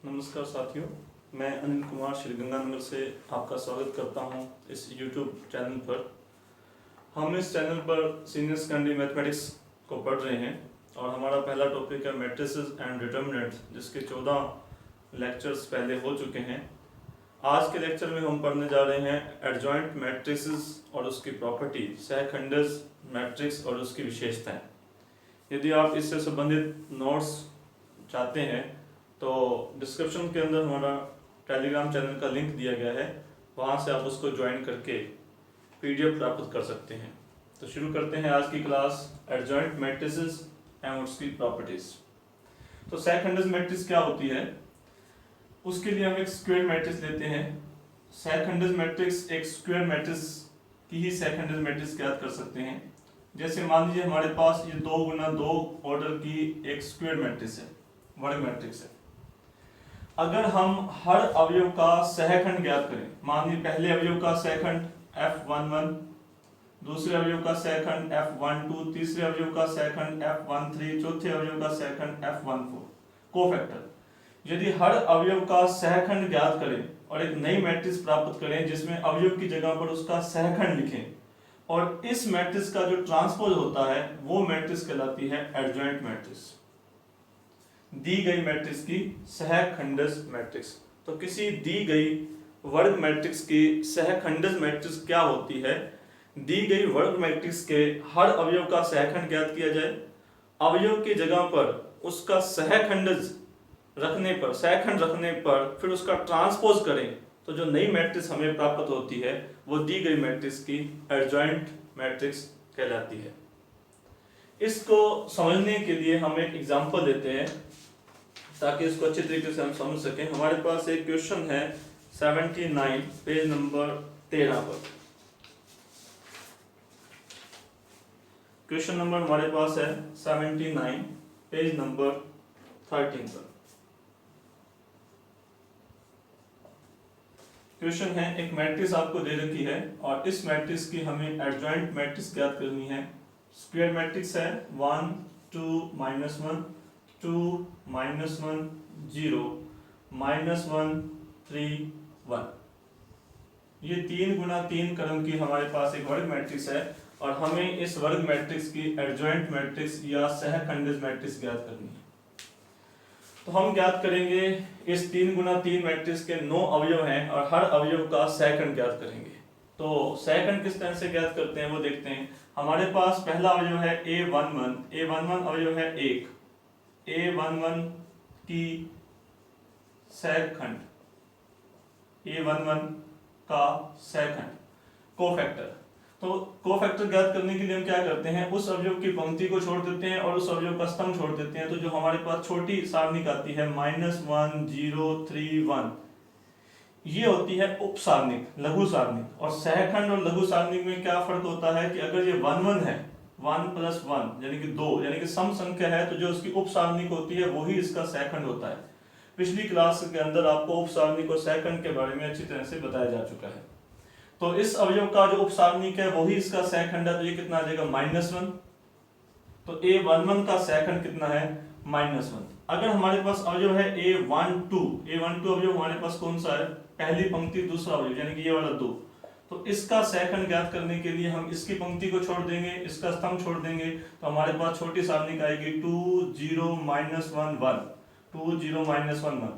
नमस्कार साथियों, मैं अनिल कुमार श्रीगंगानगर से आपका स्वागत करता हूं इस YouTube चैनल पर। हम इस चैनल पर सीनियर सेकेंडरी मैथमेटिक्स को पढ़ रहे हैं और हमारा पहला टॉपिक है मैट्रिसेस एंड डिटर्मिनेंट्स, जिसके 14 लेक्चर्स पहले हो चुके हैं। आज के लेक्चर में हम पढ़ने जा रहे हैं एडजॉइंट मैट्रिसेस और उसकी प्रॉपर्टी, सहखंडज मैट्रिक्स और उसकी विशेषताएं। यदि आप इससे संबंधित नोट्स चाहते हैं तो डिस्क्रिप्शन के अंदर हमारा टेलीग्राम चैनल का लिंक दिया गया है, वहाँ से आप उसको ज्वाइन करके PDF प्राप्त कर सकते हैं। तो शुरू करते हैं आज की क्लास, एडजॉइंट मैट्रिसेस एंड उसकी प्रॉपर्टीज। तो सहखंडज मैट्रिक्स क्या होती है, उसके लिए हम एक स्क्वायर मैट्रिक्स लेते हैं। सहखंडज मैट्रिक्स एक स्क्वायर मैट्रिक्स की ही सहखंडज मैट्रिक्स ज्ञात कर सकते हैं। जैसे मान लीजिए हमारे पास ये 2 गुना 2 ऑर्डर की एक स्क्वायर मैट्रिक्स है, वर्ग मैट्रिक्स है। अगर हम हर अवयव का सहखंड ज्ञात करें, मान लीजिए पहले अवयव का सहखंड F11, दूसरे अवयव का सहखंड F12, तीसरे अवयव का सहखंड F13, चौथे अवयव का सहखंड F14, कोफैक्टर। यदि हर अवयव का सहखंड ज्ञात करें और एक नई मैट्रिक्स प्राप्त करें जिसमें अवयव की जगह पर उसका सहखंड लिखें और इस मैट्रिक्स का जो ट्रांसपोज होता है वो मैट्रिक्स कहलाती है एडजॉइंट मैट्रिक्स। दी गई मैट्रिक्स की सहखंडज मैट्रिक्स। तो किसी दी गई वर्ग मैट्रिक्स की सहखंडज मैट्रिक्स क्या होती है? दी गई वर्ग मैट्रिक्स के हर अवयव का सहखंड ज्ञात किया जाए, अवयव की जगह पर उसका सहखंडज रखने पर, सहखंड रखने पर फिर उसका ट्रांसपोज करें तो जो नई मैट्रिक्स हमें प्राप्त होती है वो दी गई मैट्रिक्स की एडजॉइंट मैट्रिक्स कहलाती है। इसको समझने के लिए हम एक एग्जांपल लेते हैं ताकि इसको अच्छी तरीके से हम समझ सकें। हमारे पास एक क्वेश्चन है 79 पेज नंबर 13 पर। क्वेश्चन नंबर हमारे पास है 79 पेज नंबर 13 पर। क्वेश्चन है, एक मैट्रिक्स आपको दे रखी है और इस मैट्रिक्स की हमें एडजॉइंट मैट्रिक्स ज्ञात करनी है। स्क्वायर मैट्रिक्स है 1 2 -1 2 -1 0 -1 3 1। ये 3 गुना 3 क्रम की हमारे पास एक वर्ग मैट्रिक्स है और हमें इस वर्ग मैट्रिक्स की एडजॉइंट मैट्रिक्स या सहखंडज मैट्रिक्स ज्ञात करनी है। तो हम ज्ञात करेंगे इस 3 गुना 3 मैट्रिक्स के 9 अवयव हैं और हर अवयव का सहखंड ज्ञात करेंगे। तो सहखंड किस तरह से ज्ञात करते हैं वो देखते हैं। हमारे पास पहला अवयव है A11 अवयव है 1। A11 की सहखंड, A11 का सहखंड कोफैक्टर। तो कोफैक्टर ज्ञात करने के लिए हम क्या करते हैं, उस अवयव की पंक्ति को छोड़ देते हैं और उस अवयव का स्तंभ छोड़ देते हैं। तो जो हमारे पास छोटी सारणिक आती है -1 0 3 1, ये होती है उप सारणिक, लघु सारणिक। और सहखंड और लघु सारणिक में क्या फर्क होता है कि अगर ये 1 1 है, 1 + 1 यानी कि 2 यानी कि सम संख्या है, तो जो उसकी उप सारणिक होती है वही इसका सहखंड होता है। पिछली क्लास के अंदर आपको उप सारणिक और सहखंड के बारे में अच्छी तरह से बताया जा चुका है। तो इस अवयव का जो उप सारणिक है वही इसका सहखंड है, तो ये कितना आ जाएगा -1। तो A11 का सहखंड कितना है -1। अगर हमारे पास अवयव है A12 अवयव हमारे पास कौन सा है, पहली पंक्ति दूसरा अवयव यानी कि ये वाला 2। तो इसका सहखंड ज्ञात करने के लिए हम इसकी पंक्ति को छोड़ देंगे, इसका स्तंभ छोड़ देंगे, तो हमारे पास छोटी सारणिक आएगी 2 0 -1 1 2 0 -1 1।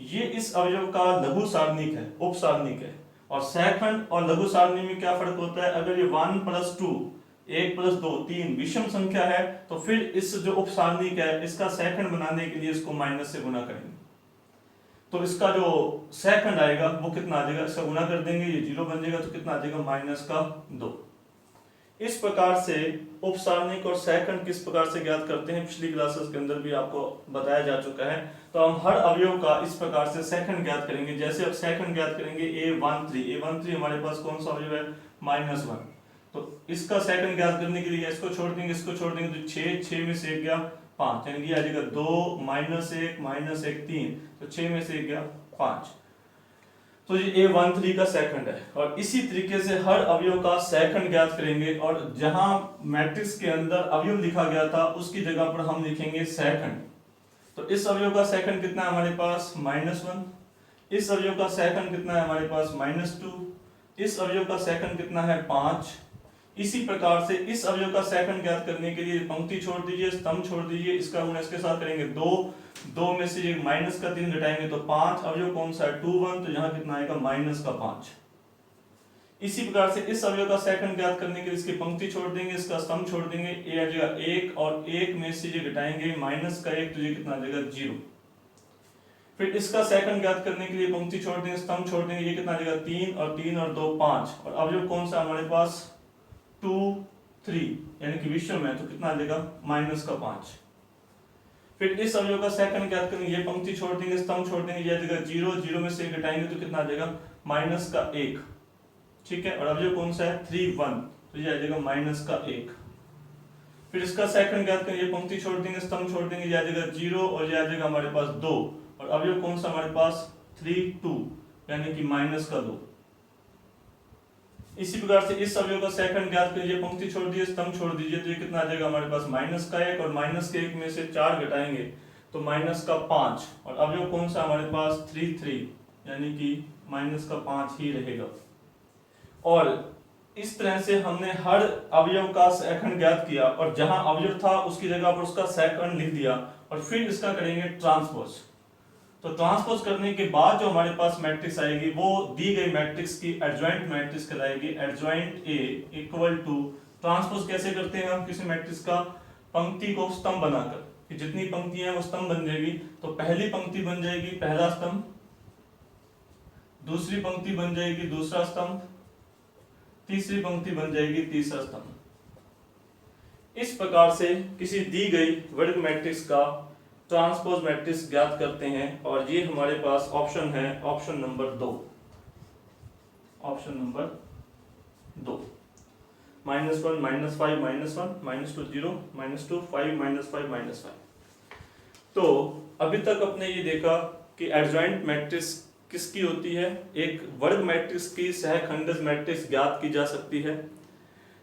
ये इस अवयव का लघु सारणिक है, उप सारणिक है। और सहखंड और लघु सारणी में क्या फर्क होता है, अगर ये 1 + 2 1 + 2 3 विषम संख्या है तो फिर इस जो उप सारणिक है इसका सहखंड बनाने के लिए इसको माइनस से गुना करेंगे। तो इसका जो सहखंड आएगा वो कितना आ जाएगा, इसका गुना कर देंगे, ये 0 बन जाएगा, तो कितना आ जाएगा -2। इस प्रकार से उप सारणिक और सहखंड किस प्रकार से ज्ञात करते हैं पिछली क्लासेस के अंदर भी आपको बताया जा चुका है। तो हम हर अवयव का इस प्रकार से सहखंड ज्ञात करेंगे। जैसे अब सहखंड ज्ञात करेंगे A13 हमारे पास कौन सा अवयव है -1। तो इसका सहखंड ज्ञात करने के लिए इसको छोड़ देंगे, इसको छोड़ देंगे, तो 6 में से 1 गया 5, यानी कि आ जाएगा 2 -1 -1 3, तो 6 में से 1 गया 5। तो ये A13 का सहखंड है। और इसी तरीके से हर अवयव का सहखंड ज्ञात करेंगे और जहां मैट्रिक्स के अंदर अवयव लिखा गया था उसकी जगह पर हम लिखेंगे सहखंड। तो इस अवयव का सेकंड कितना है हमारे पास -1, इस अवयव का सेकंड कितना है हमारे पास -2, इस अवयव का सेकंड कितना है 5। इसी प्रकार से इस अवयव का सेकंड ज्ञात करने के लिए पंक्ति छोड़ दीजिए, स्तंभ छोड़ दीजिए, इसका गुणा इसके साथ करेंगे 2, 2 में से एक माइनस का 3 घटाएंगे तो 5। अवयव कौन सा है 2 1, तो यहाँ कितना आएगा -5। इसी प्रकार से इस अवयव का सेकंड ज्ञात करने के लिए इसकी पंक्ति छोड़ देंगे, इसका स्तंभ छोड़ देंगे, ए आ जाएगा 1 और 1 में से ये घटाएंगे -1 तो ये कितना आ जाएगा 0। फिर इसका सेकंड ज्ञात करने के लिए पंक्ति छोड़ देंगे, स्तंभ छोड़ देंगे, ये कितना आ जाएगा 3 और 3 और 2 5। और अवयव कौन सा हमारे पास 2 3 यानी कि विषम में, तो कितना आ जाएगा -5। फिर इस अवयव का सेकंड ज्ञात करेंगे, ये पंक्ति छोड़ देंगे, स्तंभ छोड़ देंगे, ये आ जाएगा 0, 0 में से घटाएंगे तो कितना आ जाएगा -1। ठीक है, और अवयव कौन सा है 3 1, तो ये आ जाएगा -1। फिर इसका सेकंड ज्ञात करेंगे, ये पंक्ति छोड़ देंगे, स्तंभ छोड़ देंगे, ये आ जाएगा 0 और ये आ जाएगा हमारे पास 2। और अवयव कौन सा हमारे पास 3 2 यानी कि -2। इसी प्रकार से इस अवयव का सेकंड ज्ञात कीजिए, पंक्ति छोड़ दीजिए, स्तंभ छोड़ दीजिए, तो ये कितना आ जाएगा हमारे पास -1 और -1 में से 4 घटाएंगे तो -5। और अवयव कौन सा हमारे पास 3 3 यानी कि -5 ही रहेगा। और इस तरह से हमने हर अवयव का सेकंड ज्ञात किया और जहां अवयव था उसकी जगह पर उसका सेकंड लिख दिया और फिर इसका करेंगे ट्रांसपोज। तो ट्रांसपोज करने के बाद जो हमारे पास मैट्रिक्स आएगी वो दी गई मैट्रिक्स की एडजॉइंट मैट्रिक्स कहलाएगी। Adjoint A equal to, transpose कैसे करते हैं हम किसी मैट्रिक्स का, पंक्ति को स्तंभ बनाकर, कि जितनी पंक्तियां हैं वो स्तंभ बन जाएगी। तो पहली पंक्ति बन जाएगी पहला स्तंभ, दूसरी पंक्ति बन जाएगी दूसरा स्तंभ, तीसरी पंक्ति बन जाएगी तीसरा स्तंभ। इस प्रकार से किसी दी गई वर्ग मैट्रिक्स का ट्रांसपोज मैट्रिक्स ज्ञात करते हैं। और ये हमारे पास ऑप्शन है, ऑप्शन नंबर 2, ऑप्शन नंबर 2, -1 -5 -1 -2 0 -2 5 -5 -5। तो अभी तक अपने ये देखा कि एडजॉइंट मैट्रिक्स किसकी होती है, एक वर्ग मैट्रिक्स की सहखंडज मैट्रिक्स ज्ञात की जा सकती है,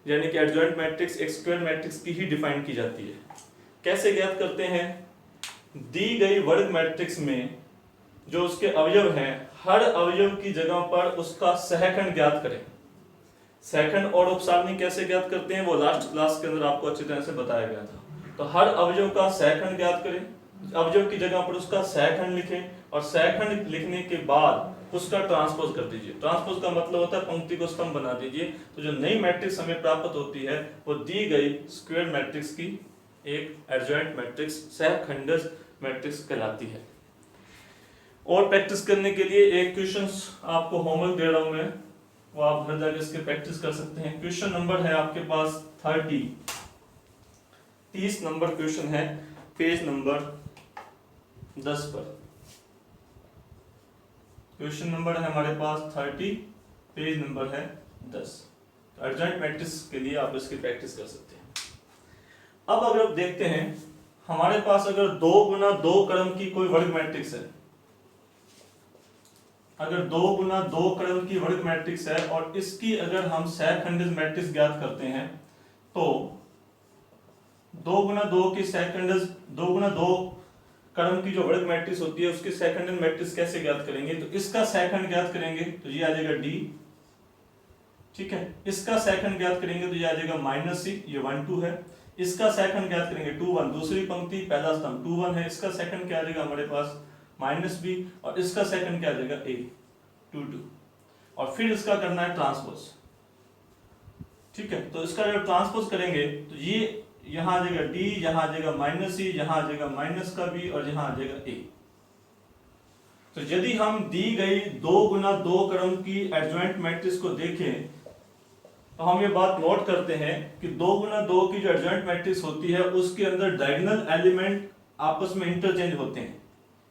यानी कि एडजॉइंट मैट्रिक्स एक स्क्वायर मैट्रिक्स की ही डिफाइन की जाती है। कैसे ज्ञात करते हैं, दी गई वर्ग मैट्रिक्स में जो उसके अवयव हैं, हर अवयव की जगह पर उसका सहखंड ज्ञात करें। सहखंड और उपसारणी कैसे ज्ञात करते हैं वो लास्ट क्लास के अंदर आपको अच्छी तरह से बताया गया था। तो हर अवयव का सहखंड ज्ञात करें, अवयव की जगह पर उसका सहखंड लिखें और सहखंड लिखने के बाद उसका ट्रांसपोज कर दीजिए। ट्रांसपोज का मतलब होता है पंक्ति को स्तंभ बना दीजिए। तो जो नई मैट्रिक्स हमें प्राप्त होती है वो दी गई स्क्वायर मैट्रिक्स की एक एडजॉइंट मैट्रिक्स सहखंडज मैट्रिक्स कहलाती है। और प्रैक्टिस करने के लिए एक क्वेश्चंस आपको होमवर्क दे रहा हूं मैं, वो आप घर जाकर इसके प्रैक्टिस कर सकते हैं। क्वेश्चन नंबर है आपके पास 30 नंबर क्वेश्चन है, पेज नंबर 10 पर। क्वेश्चन नंबर है हमारे पास 30, पेज नंबर है 10। एडजॉइंट मैट्रिक्स के लिए आप इसकी प्रैक्टिस कर सकते हैं। अब अगर आप देखते हैं हमारे पास अगर 2 गुना 2 क्रम की कोई वर्ग मैट्रिक्स है, अगर 2 गुना 2 क्रम की वर्ग मैट्रिक्स है और इसकी अगर हम सहखंडज मैट्रिक्स ज्ञात करते हैं तो 2 गुना 2 की सहखंडज 2 गुना 2 क्रम की जो वर्ग मैट्रिक्स होती है उसकी सहखंडज मैट्रिक्स कैसे ज्ञात करेंगे, तो इसका सहखंड ज्ञात करेंगे तो ये आ जाएगा D, ठीक है। इसका सहखंड ज्ञात करेंगे तो ये आ जाएगा -C, ये 1 2 है। इसका सहखंड ज्ञात करेंगे 2 1, दूसरी पंक्ति पहला स्तंभ 2 1 है, इसका सहखंड क्या आ जाएगा हमारे पास -B और इसका सहखंड क्या आ जाएगा A 2 2। और फिर इसका करना है ट्रांसपोज, ठीक है। तो इसका जब ट्रांसपोज करेंगे तो ये यहां आ जाएगा D, यहां आ जाएगा -C, यहां आ जाएगा -B और यहां आ जाएगा A। तो यदि हम दी गई 2 गुना 2 क्रम की एडजॉइंट मैट्रिक्स को देखें तो हम ये बात नोट करते हैं कि 2 गुना 2 की जो एडजॉइंट मैट्रिक्स होती है उसके अंदर डायगोनल एलिमेंट आपस में इंटरचेंज होते हैं।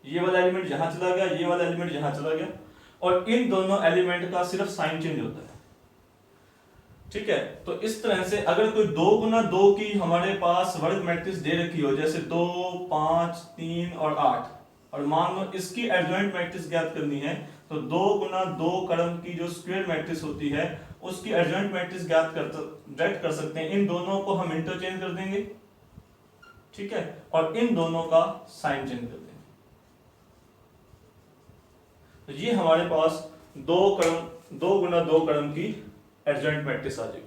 ये वाला एलिमेंट यहां चला गया, ये वाला एलिमेंट यहां चला गया और इन दोनों एलिमेंट का सिर्फ साइन चेंज होता है, ठीक है। तो इस तरह से अगर कोई 2 गुना 2 की हमारे पास वर्ग मैट्रिक्स दे रखी हो, जैसे 2 5 3 और 8, और मान लो इसकी एडजॉइंट मैट्रिक्स ज्ञात करनी है तो 2 गुना 2 क्रम की जो स्क्वायर मैट्रिक्स होती है उसकी एडजॉइंट मैट्रिक्स ज्ञात डायरेक्ट कर सकते हैं। इन दोनों को हम इंटरचेंज कर देंगे, ठीक है, और इन दोनों का साइन चेंज कर देंगे। तो ये हमारे पास 2 गुना 2 क्रम की एडजॉइंट मैट्रिक्स आ जाएगी।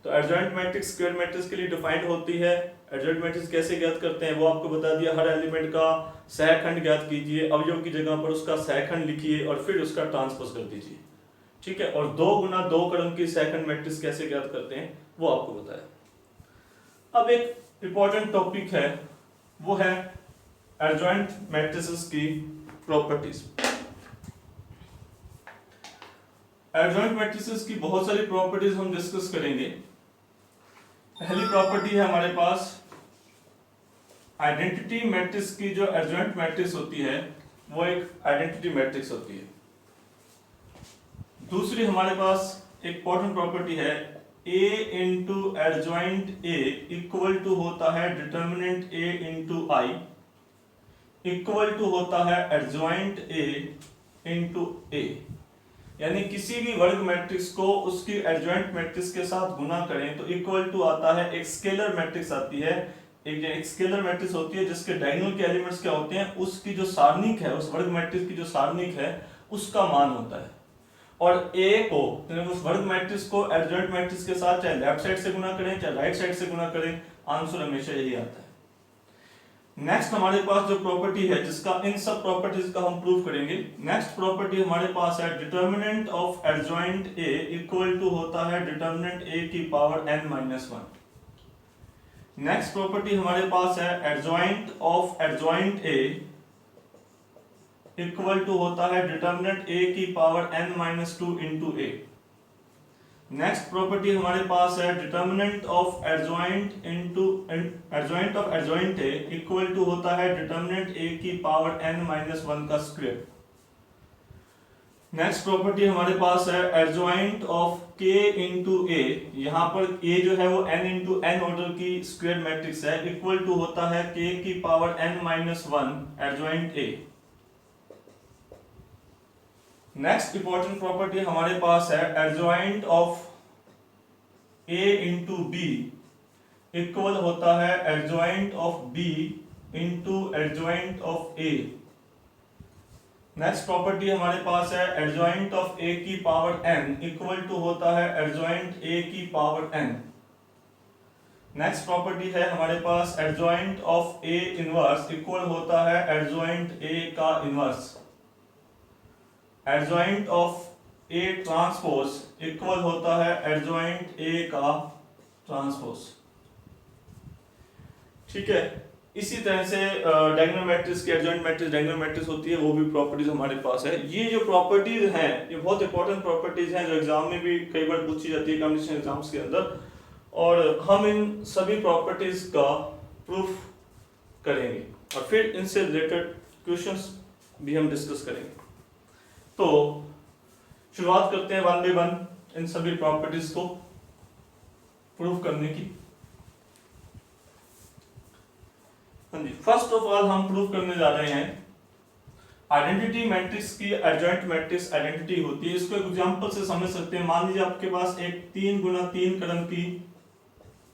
तो एडजॉइंट मैट्रिक्स स्क्वायर मैट्रिक्स के लिए डिफाइंड होती है। एडजॉइंट मैट्रिक्स कैसे ज्ञात करते हैं वो आपको बता दिया। हर एलिमेंट का सहखंड ज्ञात कीजिए, अवयव की जगह पर उसका सहखंड लिखिए और फिर उसका ट्रांसपोज कर दीजिए, ठीक है। और 2 गुना 2 क्रम की सहखंड मैट्रिक्स कैसे ज्ञात करते हैं वो आपको बताया। अब एक इंपॉर्टेंट टॉपिक है, वो है एडजॉइंट मैट्रिसेस की प्रॉपर्टीज। एडजॉइंट मैट्रिसेस की बहुत सारी प्रॉपर्टीज हम डिस्कस करेंगे। पहली प्रॉपर्टी है हमारे पास आइडेंटिटी मैट्रिक्स की। जो एडजॉइंट मैट्रिक्स होती है वो एक आइडेंटिटी मैट्रिक्स होती है। दूसरी हमारे पास एक इंपॉर्टेंट प्रॉपर्टी है A into adjoint A equal to होता है determinant A into I equal to होता है एडजॉइंट A इंटू A। यानी किसी भी वर्ग मैट्रिक्स को उसकी एडजॉइंट मैट्रिक्स के साथ गुना करें तो इक्वल टू आता है, एक स्केलर मैट्रिक्स आती है, एक स्केलर मैट्रिक्स होती है जिसके डायगोनल के एलिमेंट्स क्या होते हैं, उसकी जो सारणिक है, उस वर्ग मैट्रिक्स की जो सारणिक है उसका मान होता है। और A को उस वर्ग मैट्रिक्स को एडजॉइंट मैट्रिक्स के साथ चाहे लेफ्ट साइड से गुना करें चाहे राइट साइड से गुना करें, आंसर हमेशा यही आता है। नेक्स्ट हमारे पास जो प्रॉपर्टी है जिसका इन सब प्रॉपर्टीज का हम प्रूव करेंगे। नेक्स्ट प्रॉपर्टी हमारे पास है determinant of adjoint A equal to होता है डिटर्मिनेंट A की पावर n-1। नेक्स्ट प्रॉपर्टी हमारे पास है adjoint of adjoint A equal to होता है डिटर्मिनेंट A की power n-2 into A। Next property हमारे पास है determinant of adjoint into adjoint of adjoint A equal to होता है डिटर्मिनेंट A की पावर n-1 का स्क्वायर। नेक्स्ट प्रॉपर्टी हमारे पास है adjoint of K into A, यहाँ पर A जो है वो n इंटू n ऑर्डर की स्क्वायर मैट्रिक्स है, इक्वल टू होता है K की power n-1 adjoint A। Next important property हमारे पास है adjoint of A into B equal होता है adjoint of B into adjoint of A। Next property हमारे पास है एडजॉइंट ऑफ A की पावर n इक्वल टू होता है एडजॉइंट A की पावर n। नेक्स्ट प्रॉपर्टी है हमारे पास adjoint of A inverse equal होता है एडजॉइंट A का inverse. Adjoint of A transpose equal होता है एडजॉइंट A का ट्रांसपोज, ठीक है। इसी तरह से डायगोनल मैट्रिक्स की एडजॉइंट मैट्रिक्स डायगोनल मैट्रिक्स होती है, वो भी प्रॉपर्टीज हमारे पास है। ये जो प्रॉपर्टीज हैं ये बहुत इंपॉर्टेंट प्रॉपर्टीज हैं जो एग्जाम में भी कई बार पूछी जाती है कॉम्पिटिशन एग्जाम्स के अंदर, और हम इन सभी प्रॉपर्टीज का प्रूफ करेंगे और फिर इनसे रिलेटेड क्वेश्चंस भी हम डिस्कस करेंगे। तो शुरुआत करते हैं 1 बाय 1 इन सभी प्रॉपर्टीज को प्रूव करने की। हाँ जी, फर्स्ट ऑफ ऑल हम प्रूव करने जा रहे हैं आइडेंटिटी मैट्रिक्स की एडजॉइंट मैट्रिक्स आइडेंटिटी होती है। इसको एग्जांपल से समझ सकते हैं। मान लीजिए आपके पास एक 3 गुना 3 क्रम की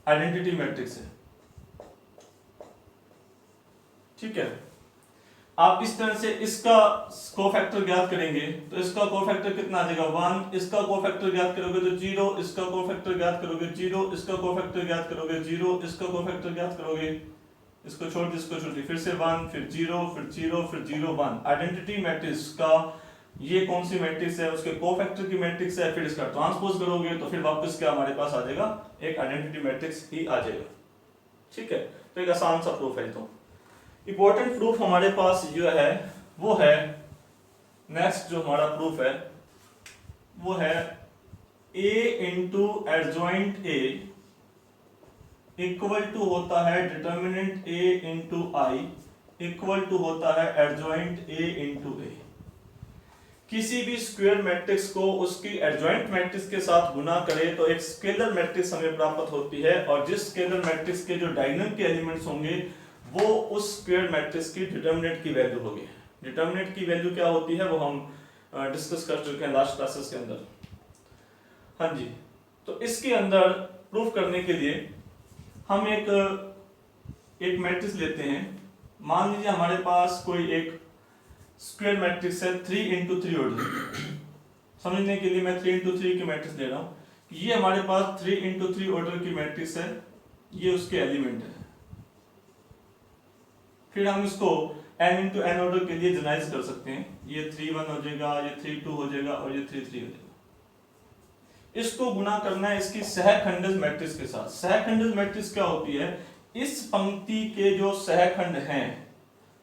आइडेंटिटी मैट्रिक्स है, ठीक है। आप इस तरह से इसका कोफैक्टर ज्ञात करेंगे तो इसका कोफैक्टर कितना आ जाएगा 1, इसका कोफैक्टर ज्ञात करोगे तो 0, इसका कोफैक्टर ज्ञात करोगे 0, इसका कोफैक्टर ज्ञात करोगे 0, इसका कोफैक्टर ज्ञात करोगे, इसको छोड़ इसको छोड़ फिर से 1, फिर 0, फिर 0, फिर 0, 1। आइडेंटिटी मैट्रिक्स का ये कौन सी मैट्रिक्स है, उसके कोफैक्टर की मैट्रिक्स है, फिर इसका ट्रांसपोज करोगे तो फिर वापस क्या हमारे पास आ जाएगा, एक आइडेंटिटी मैट्रिक्स ही आ जाएगा, ठीक है। तो एक आसान सा प्रूफ है। तो इंपॉर्टेंट प्रूफ हमारे पास जो है वो है, नेक्स्ट जो हमारा प्रूफ है वो है A into adjoint A equal to होता है determinant A into I equal to होता है एडजॉइंट A इंटू A। किसी भी स्क्वायर मैट्रिक्स को उसकी एडजॉइंट मैट्रिक्स के साथ गुना करें तो एक स्केलर मैट्रिक्स हमें प्राप्त होती है, और जिस स्केलर मैट्रिक्स के जो डायगोनल के एलिमेंट्स होंगे वो उस स्क्वायर मैट्रिक्स की डिटर्मिनेंट की वैल्यू होगी। डिटर्मिनेंट की वैल्यू क्या होती है वो हम डिस्कस कर चुके हैं लास्ट क्लासेस के अंदर। हाँ जी, तो इसके अंदर प्रूफ करने के लिए हम एक एक मैट्रिक्स लेते हैं, मान लीजिए हमारे पास कोई एक स्क्वायर मैट्रिक्स है 3x3 ऑर्डर। समझने के लिए मैं 3x3 की मैट्रिक्स ले रहा हूँ। ये हमारे पास 3x3 ऑर्डर की मैट्रिक्स है, ये उसके एलिमेंट है। फिर हम इसको n×n ऑर्डर के लिए जनरलाइज कर सकते हैं। ये 3×1 हो जाएगा, ये 3×2 हो जाएगा और ये 3×3 हो जाएगा। इसको गुणा करना है इसकी सहखंडज मैट्रिक्स के साथ। सहखंडज मैट्रिक्स क्या होती है? इस पंक्ति के जो सहखंड हैं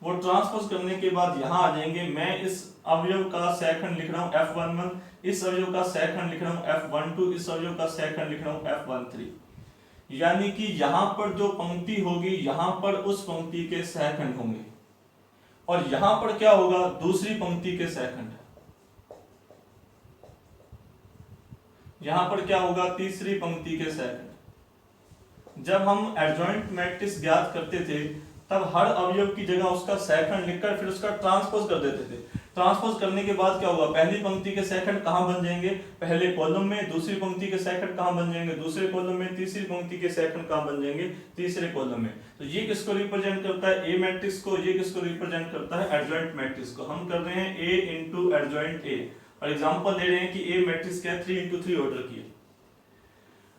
वो ट्रांसपोज करने के बाद यहां आ जाएंगे। मैं इस अवयव का सहखंड लिख रहा हूं F11, इस अवयव का सहखंड लिख रहा हूं F12, इस अवयव का सहखंड लिख रहा हूं F13। यानी कि यहां पर जो पंक्ति होगी यहां पर उस पंक्ति के सहखंड होंगे, और यहां पर क्या होगा? दूसरी पंक्ति के सहखंड। यहां पर क्या होगा? तीसरी पंक्ति के सहखंड। जब हम एडजॉइंट मैट्रिक्स ज्ञात करते थे तब हर अवयव की जगह उसका सहखंड लिखकर फिर उसका ट्रांसपोज कर देते थे। ट्रांसपोज करने के बाद क्या होगा? पहली पंक्ति के सहखंड कहां बन जाएंगे? पहले कॉलम में। दूसरी पंक्ति के सहखंड कहां बन जाएंगे? दूसरे कॉलम में। तीसरी पंक्ति के सहखंड कहां बन जाएंगे? तीसरे कॉलम में। तो ये किसको रिप्रेजेंट करता है? ए मैट्रिक्स को। ये किसको रिप्रेजेंट करता है? एडजॉइंट मैट्रिक्स को। हम कर रहे हैं ए इंटू एडजॉइंट ए, और एग्जांपल दे रहे हैं कि ए मैट्रिक्स क्या है? 3x3 ऑर्डर की है।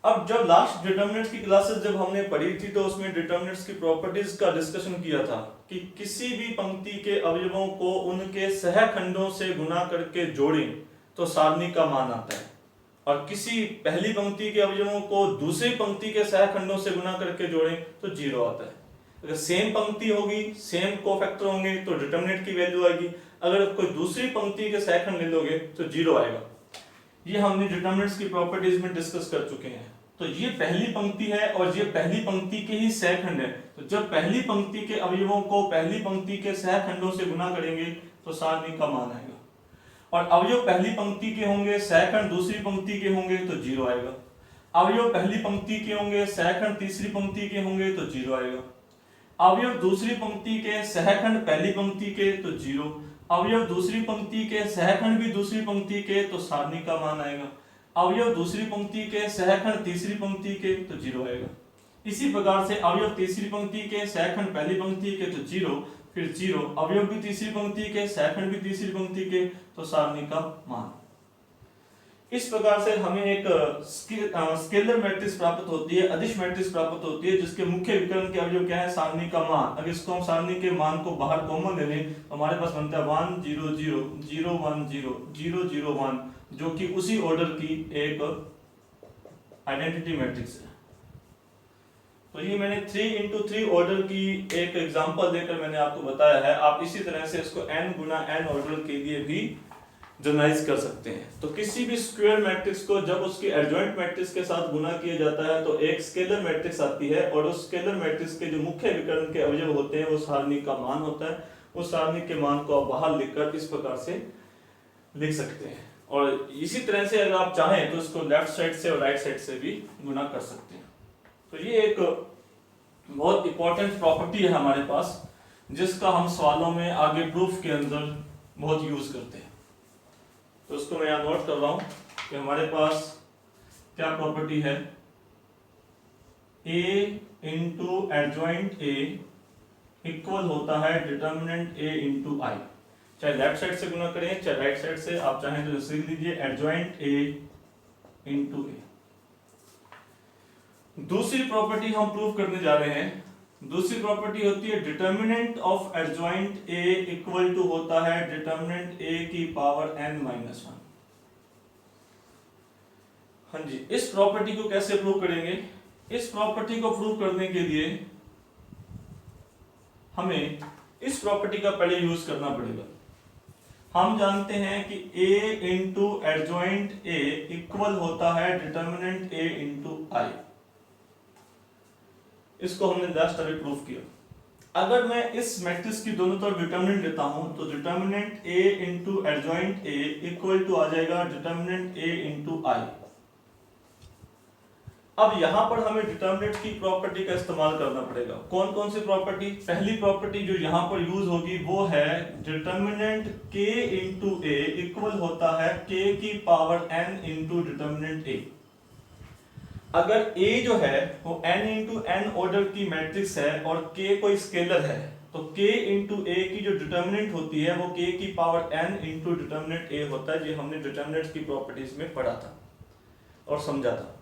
अब जब लास्ट डिटरमिनेंट्स की क्लासेस जब हमने पढ़ी थी तो उसमें डिटरमिनेंट्स की प्रॉपर्टीज का डिस्कशन किया था कि किसी भी पंक्ति के अवयवों को उनके सहखंडों से गुना करके जोड़ें तो सारणी का मान आता है, और किसी पहली पंक्ति के अवयवों को दूसरी पंक्ति के सहखंडों से गुना करके जोड़ें तो 0 आता है। अगर सेम पंक्ति होगी, सेम कोफैक्टर होंगे तो डिटरमिनेंट की वैल्यू आएगी। अगर कोई दूसरी पंक्ति के सहखंड ले लोगे तो 0 आएगा। ये हमने डिटरमिनेंट्स की प्रॉपर्टीज में डिस्कस कर चुके हैं। तो ये पहली पंक्ति है और ये पहली पंक्ति के ही सहखंड है। तो जब पहली पंक्ति के अवयवों को पहली पंक्ति के सहखंडों से गुना करेंगे तो सारणी का मान आएगा, और अवयव पहली पंक्ति के होंगे, सहखंड दूसरी पंक्ति के होंगे तो 0 आएगा। अवयव पहली पंक्ति के होंगे, सहखंड तीसरी पंक्ति के होंगे तो 0 आएगा। अवयव दूसरी पंक्ति के, सहखंड पहली पंक्ति के तो 0। अवयव दूसरी पंक्ति के, सहखंड भी दूसरी पंक्ति के तो सारणी का मान आएगा। अवयव दूसरी पंक्ति के, सहखंड तीसरी पंक्ति के तो 0 आएगा। इसी प्रकार से अवयव तीसरी पंक्ति के, सहखंड पहली पंक्ति के तो 0, फिर 0। अवयव भी तीसरी पंक्ति के, सहखंड भी तीसरी पंक्ति के तो सारणी का मान। इस प्रकार से हमें एक स्केलर मैट्रिक्स प्राप्त होती है, अदिश मैट्रिक्स प्राप्त होती है, जिसके मुख्य विकर्ण के अवयव क्या है? सारणी का मान। अगर इसको हम सारणी के मान को बाहर कॉमन ले लें तो हमारे पास बनता है 1 0 0 0 1 0 0 0 1, जो कि उसी ऑर्डर की एक आइडेंटिटी मैट्रिक्स है। तो ये मैंने 3x3 ऑर्डर की एक एग्जांपल देकर मैंने आपको बताया है। आप इसी तरह से इसको n×n ऑर्डर के लिए भी जनरलाइज कर सकते हैं। तो किसी भी स्क्वायर मैट्रिक्स को जब उसके एडजॉइंट मैट्रिक्स के साथ गुना किया जाता है तो एक स्केलर मैट्रिक्स आती है, और उस स्केलर मैट्रिक्स के जो मुख्य विकर्ण के अवयव होते हैं वो सारणी का मान होता है। उस सारणी के मान को आप बाहर लिखकर इस प्रकार से लिख सकते हैं, और इसी तरह से अगर आप चाहें तो इसको लेफ्ट साइड से और राइट साइड से भी गुना कर सकते हैं। तो ये एक बहुत इंपॉर्टेंट प्रॉपर्टी है हमारे पास, जिसका हम सवालों में आगे प्रूफ के अंदर बहुत यूज करते हैं। तो इसको मैं यहाँ नोट कर रहा हूं कि हमारे पास क्या प्रॉपर्टी है? A into adjoint A equal होता है डिटर्मिनेंट A इंटू I। चाहे लेफ्ट साइड से गुना करें चाहे राइट साइड से, आप चाहें तो जैसे लिख लीजिए एडजॉइंट A इंटू A। दूसरी प्रॉपर्टी हम प्रूव करने जा रहे हैं। दूसरी प्रॉपर्टी होती है determinant of adjoint A equal to होता है डिटर्मिनेंट A की पावर n-1। हाँ जी, इस प्रॉपर्टी को कैसे प्रूव करेंगे? इस प्रॉपर्टी को प्रूव करने के लिए हमें इस प्रॉपर्टी का पहले यूज करना पड़ेगा। हम जानते हैं कि A into adjoint A equal होता है डिटर्मिनेंट A इंटू I। इसको हमने लास्ट अभी प्रूफ किया। अगर मैं इस मैट्रिक्स की दोनों तरफ डिटर्मिनेंट लेता हूं तो determinant A into adjoint A equal to आ जाएगा डिटर्मिनेंट A इंटू I। अब यहां पर हमें डिटर्मिनेंट की प्रॉपर्टी का इस्तेमाल करना पड़ेगा। कौन कौन सी प्रॉपर्टी? पहली प्रॉपर्टी जो यहां पर यूज होगी वो है determinant K into A equal होता है K की power n into determinant A। अगर A जो है वो n इंटू n ऑर्डर की मैट्रिक्स है और K कोई स्केलर है, तो K इंटू A की जो डिटर्मिनेंट होती है वो K की power n into determinant A होता है। ये हमने डिटर्मिनेंट्स की प्रॉपर्टीज में पढ़ा था और समझा था।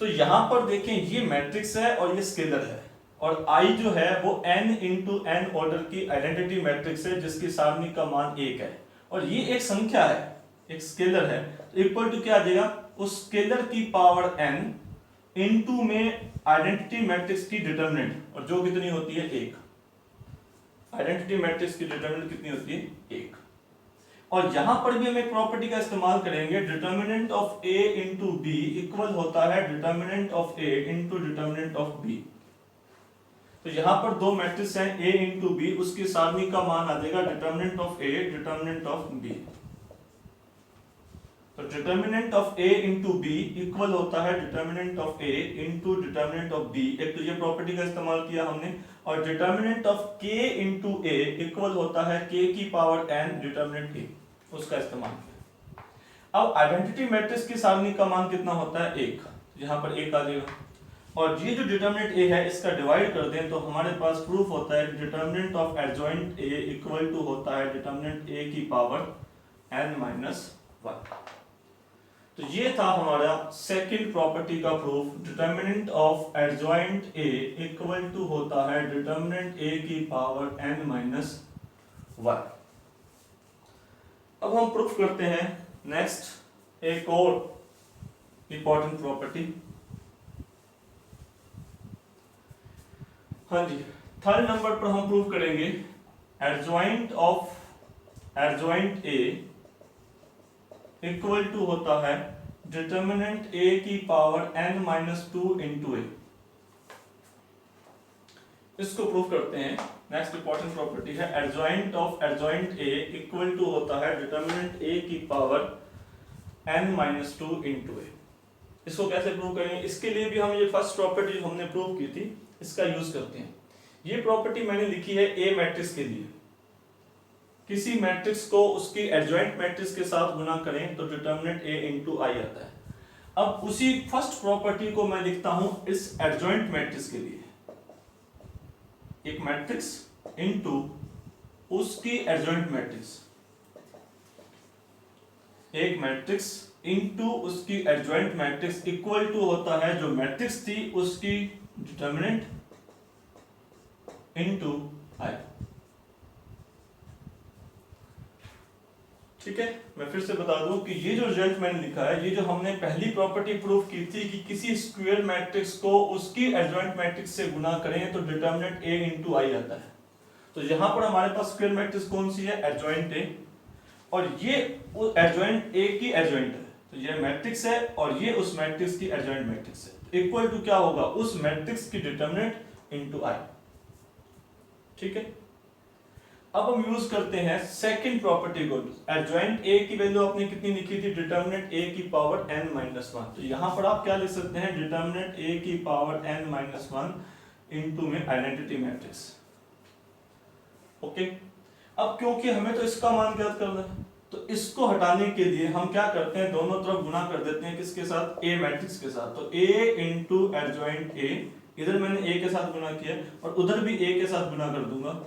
तो यहां पर देखें, ये मैट्रिक्स है और ये स्केलर है, और I जो है वो n इंटू n ऑर्डर की आइडेंटिटी मैट्रिक्स है जिसकी सारणी का मान 1 है, और ये एक संख्या है, एक स्केलर है। तो इक्वल टू क्या आ जाएगा, उस स्केलर की पावर n इनटू में आइडेंटिटी मैट्रिक्स की डिटरमिनेंट, और जो कितनी होती है 1। आइडेंटिटी मैट्रिक्स की डिटरमिनेंट कितनी होती है 1। और यहां पर भी हम एक प्रॉपर्टी का इस्तेमाल करेंगे, determinant of A into B equal होता है determinant of A into determinant of B। तो यहां पर दो मैट्रिक्स हैं A इंटू बी, उसकी सारणी का मान आ जाएगा determinant of A determinant of B। तो determinant of A into B equal होता है determinant of A into determinant of B। एक तो ये प्रॉपर्टी का इस्तेमाल किया हमने, और determinant of K into A equal होता है K की पावर n डिटर्मिनेंट A, उसका इस्तेमाल किया। अब आइडेंटिटी मैट्रिक्स की सारणी का मान कितना होता है 1, यहाँ पर 1 आ जाएगा, और ये जो डिटर्मिनेंट A है इसका डिवाइड कर दें तो हमारे पास प्रूफ होता है determinant of adjoint A equal to होता है डिटर्मिनेंट A की पावर n माइनस 1। तो ये था हमारा सेकंड प्रॉपर्टी का proof, determinant of adjoint A equal to होता है डिटर्मिनेंट A की पावर n माइनस 1। अब हम प्रूफ करते हैं नेक्स्ट एक और इंपॉर्टेंट प्रॉपर्टी। हाँ जी, थर्ड नंबर पर हम प्रूफ करेंगे एडजॉइंट A इक्वल टू होता है डिटर्मिनेंट A की power n minus 2 into A। इसको प्रूफ करते हैं। नेक्स्ट इंपॉर्टेंट प्रॉपर्टी है एडजॉइंट A इक्वल टू होता है डिटर्मिनेंट A की power n minus 2 into A। इसको कैसे प्रूव करेंगे, इसके लिए भी हम ये फर्स्ट प्रॉपर्टी जो हमने प्रूव की थी इसका यूज करते हैं। ये प्रॉपर्टी मैंने लिखी है A मैट्रिक्स के लिए। किसी मैट्रिक्स को उसकी एडजॉइंट मैट्रिक्स के साथ गुना करें तो डिटर्मिनेंट A इंटू I आता है। अब उसी फर्स्ट प्रॉपर्टी को मैं लिखता हूं इस एडजॉइंट मैट्रिक्स के लिए, एक मैट्रिक्स इंटू उसकी एडजॉइंट मैट्रिक्स, एक मैट्रिक्स इंटू उसकी एडजॉइंट मैट्रिक्स इक्वल टू होता है जो मैट्रिक्स थी उसकी डिटर्मिनेंट इंटू I। ठीक है, मैं फिर से बता दूं कि ये जो रिजल्ट मैंने लिखा है, ये जो हमने पहली प्रॉपर्टी प्रूफ की थी कि किसी स्क्वायर मैट्रिक्स को उसकी एडजॉइंट मैट्रिक्स से गुना करें तो डिटर्मिनेंट A इंटू I आता है। तो यहां पर हमारे पास स्क्वायर मैट्रिक्स कौन सी है, एडजॉइंट A, और ये एडजॉइंट A की एडजॉइंट है। तो ये मैट्रिक्स है और ये उस मैट्रिक्स की एडजॉइंट मैट्रिक्स है। इक्वल टू क्या होगा, उस मैट्रिक्स की डिटर्मिनेंट इंटू I। ठीक है, अब हम यूज करते हैं सेकंड प्रॉपर्टी को। एडजॉइंट A की वैल्यू आपने कितनी लिखी थी, डिटर्मिनेंट A की पावर n माइनस 1। तो यहां पर आप क्या लिख सकते हैं, डिटर्मिनेंट A की पावर n माइनस 1 इंटू में आइडेंटिटी मैट्रिक्स। ओके, अब क्योंकि हमें तो इसका मान ज्ञात करना है तो इसको हटाने के लिए हम क्या करते हैं, दोनों तरफ गुना कर देते हैं, किसके साथ, A मैट्रिक्स के साथ। तो A इंटू एडजॉइंट A, इधर मैंने A के साथ गुना किया और उधर भी A के साथ गुना कर दूंगा।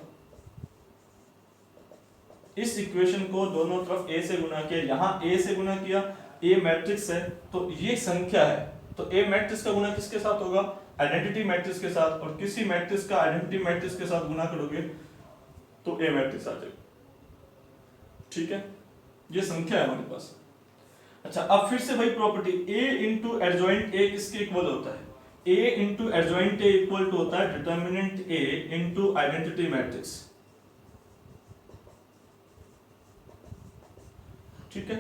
इस इक्वेशन को दोनों तरफ A से गुना किया, यहां A से गुना किया, A मैट्रिक्स है तो ये संख्या है, तो A मैट्रिक्स का गुना किसके साथ होगा, आइडेंटिटी मैट्रिक्स के साथ, और किसी मैट्रिक्स का आइडेंटिटी मैट्रिक्स के साथ गुना करोगे तो A मैट्रिक्स आ जाएगा। ठीक है, ये संख्या है हमारे पास। अच्छा, अब फिर से वही property, A into adjoint A किसके इक्वल होता है, A into adjoint A equal to होता है determinant A into identity matrix. ठीक है,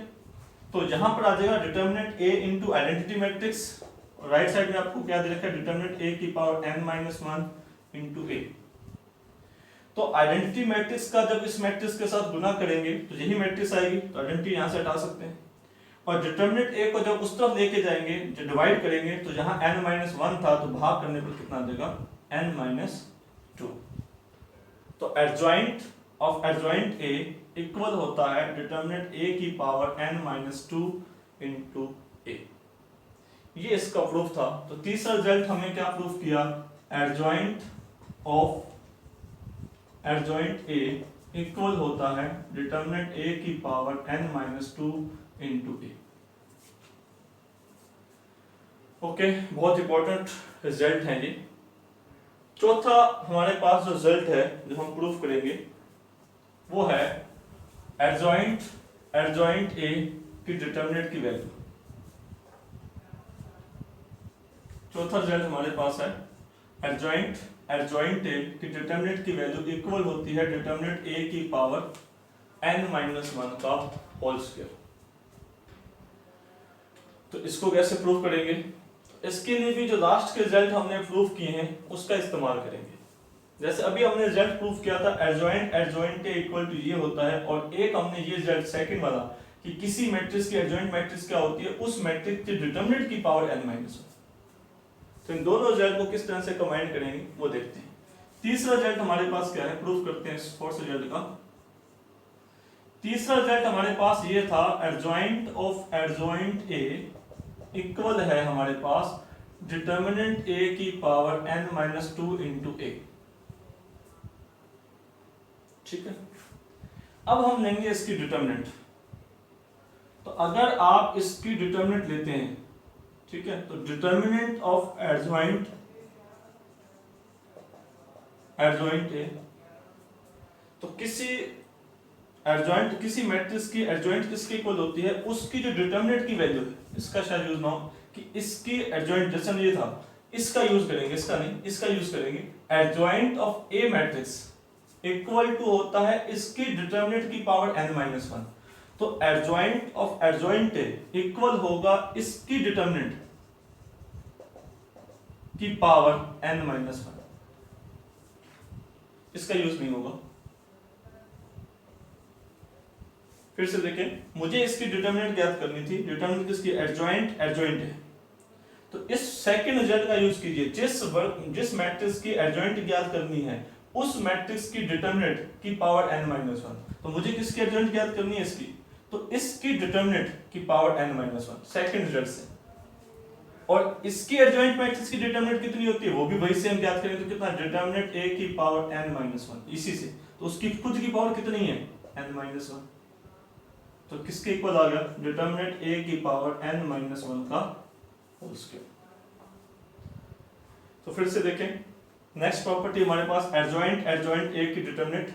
तो यहां पर आ जाएगा determinant A into identity matrix, right side में आपको क्या दे रखा है, डिटर्मिनेंट A की power n minus 1 into A। तो आइडेंटिटी मैट्रिक्स का जब इस मैट्रिक्स के साथ गुना करेंगे तो यही मैट्रिक्स आएगी, तो आइडेंटिटी यहां से हटा सकते हैं, और डिटर्मिनेंट A को जब उस तरफ लेके जाएंगे, जो डिवाइड करेंगे, तो जहां n माइनस 1 था तो भाग करने पर कितना देगा, n माइनस 2। तो adjoint of adjoint A equal होता है डिटर्मिनेंट A की power n minus 2 into A। ये इसका प्रूफ था। तो तीसरा रिजल्ट हमने क्या प्रूफ किया, एडजॉइंट ए इक्वल होता है डिटर्मिनेंट ए की पावर n-2 इंटू ए। ओके, बहुत इंपॉर्टेंट रिजल्ट है ये। चौथा हमारे पास जो रिजल्ट है जो हम प्रूफ करेंगे वो है एडजॉइंट ए की डिटर्मिनेंट की वैल्यू। चौथा रिजल्ट हमारे पास है एडजॉइंट ए की डिटर्मिनेंट की वैल्यू इक्वल होती है डिटर्मिनेंट ए की पावर n-1 का होल स्क्वायर। तो इसको कैसे प्रूफ करेंगे, इसके लिए भी जो लास्ट के रिजल्ट हमने प्रूफ किए हैं उसका इस्तेमाल करेंगे। जैसे अभी हमने रिजल्ट प्रूफ किया था एडजॉइंट ए इक्वल टू ये होता है, और एक हमने ये रिजल्ट सेकंड वाला कि किसी मैट्रिक्स की एडजॉइंट मैट्रिक्स क्या होती है, उस मैट्रिक्स की डिटर्मिनेंट की पावर n-1। तो इन दोनों रिजल्ट को किस तरह से कंबाइन करेंगे वो देखते हैं। तीसरा रिजल्ट हमारे पास क्या है, प्रूफ करते हैं इस फोर्थ रिजल्ट का। तीसरा रिजल्ट हमारे पास ये था एडजॉइंट ए इक्वल है हमारे पास डिटर्मिनेंट ए की पावर n-2 इंटू ए। ठीक है, अब हम लेंगे इसकी डिटर्मिनेंट। तो अगर आप इसकी डिटर्मिनेंट लेते हैं, ठीक है, तो डिटर्मिनेंट ऑफ एडजॉइंट ए, तो किसी मैट्रिक्स की एडजॉइंट किसके इक्वल होती है, उसकी जो डिटर्मिनेंट की वैल्यू है, इसका शायद यूज ना हो कि इसकी एडजॉइंट, जैसे ये था इसका यूज करेंगे, इसका नहीं, इसका यूज करेंगे। Adjoint of A matrix equal to होता है इसकी डिटर्मिनेंट की पावर n-1। तो एडजॉइंट ए इक्वल होगा इसकी डिटर्मिनेंट की पावर n-1। इसका यूज नहीं होगा। फिर से देखें, मुझे इसकी डिटर्मिनेंट ज्ञात करनी थी, डिटर्मिनेंट किसकी, एडजॉइंट है। तो इस सेकंड रिजल्ट का यूज कीजिए, जिस मैट्रिक्स की एडजॉइंट ज्ञात करनी है उस मैट्रिक्स की डिटर्मिनेंट की पावर n-1। तो मुझे किसकी एडजॉइंट ज्ञात करनी है, इसकी, तो इसकी डिटर्मिनेंट की पावर n-1 सेकंड रिजल्ट से। और इसकी एडजॉइंट मैट्रिक्स की डिटर्मिनेंट कितनी होती है वो भी वही से हम ज्ञात करेंगे। तो कितना, डिटर्मिनेंट ए की पावर n-1 इसी से, तो उसकी खुद की पावर कितनी है, n-1। तो किसके इक्वल आ गया, डिटर्मिनेंट ए की पावर n-1 का होल स्क्वायर। तो फिर से देखें, नेक्स्ट प्रॉपर्टी हमारे पास एडजॉइंट ए की डिटर्मिनेंट।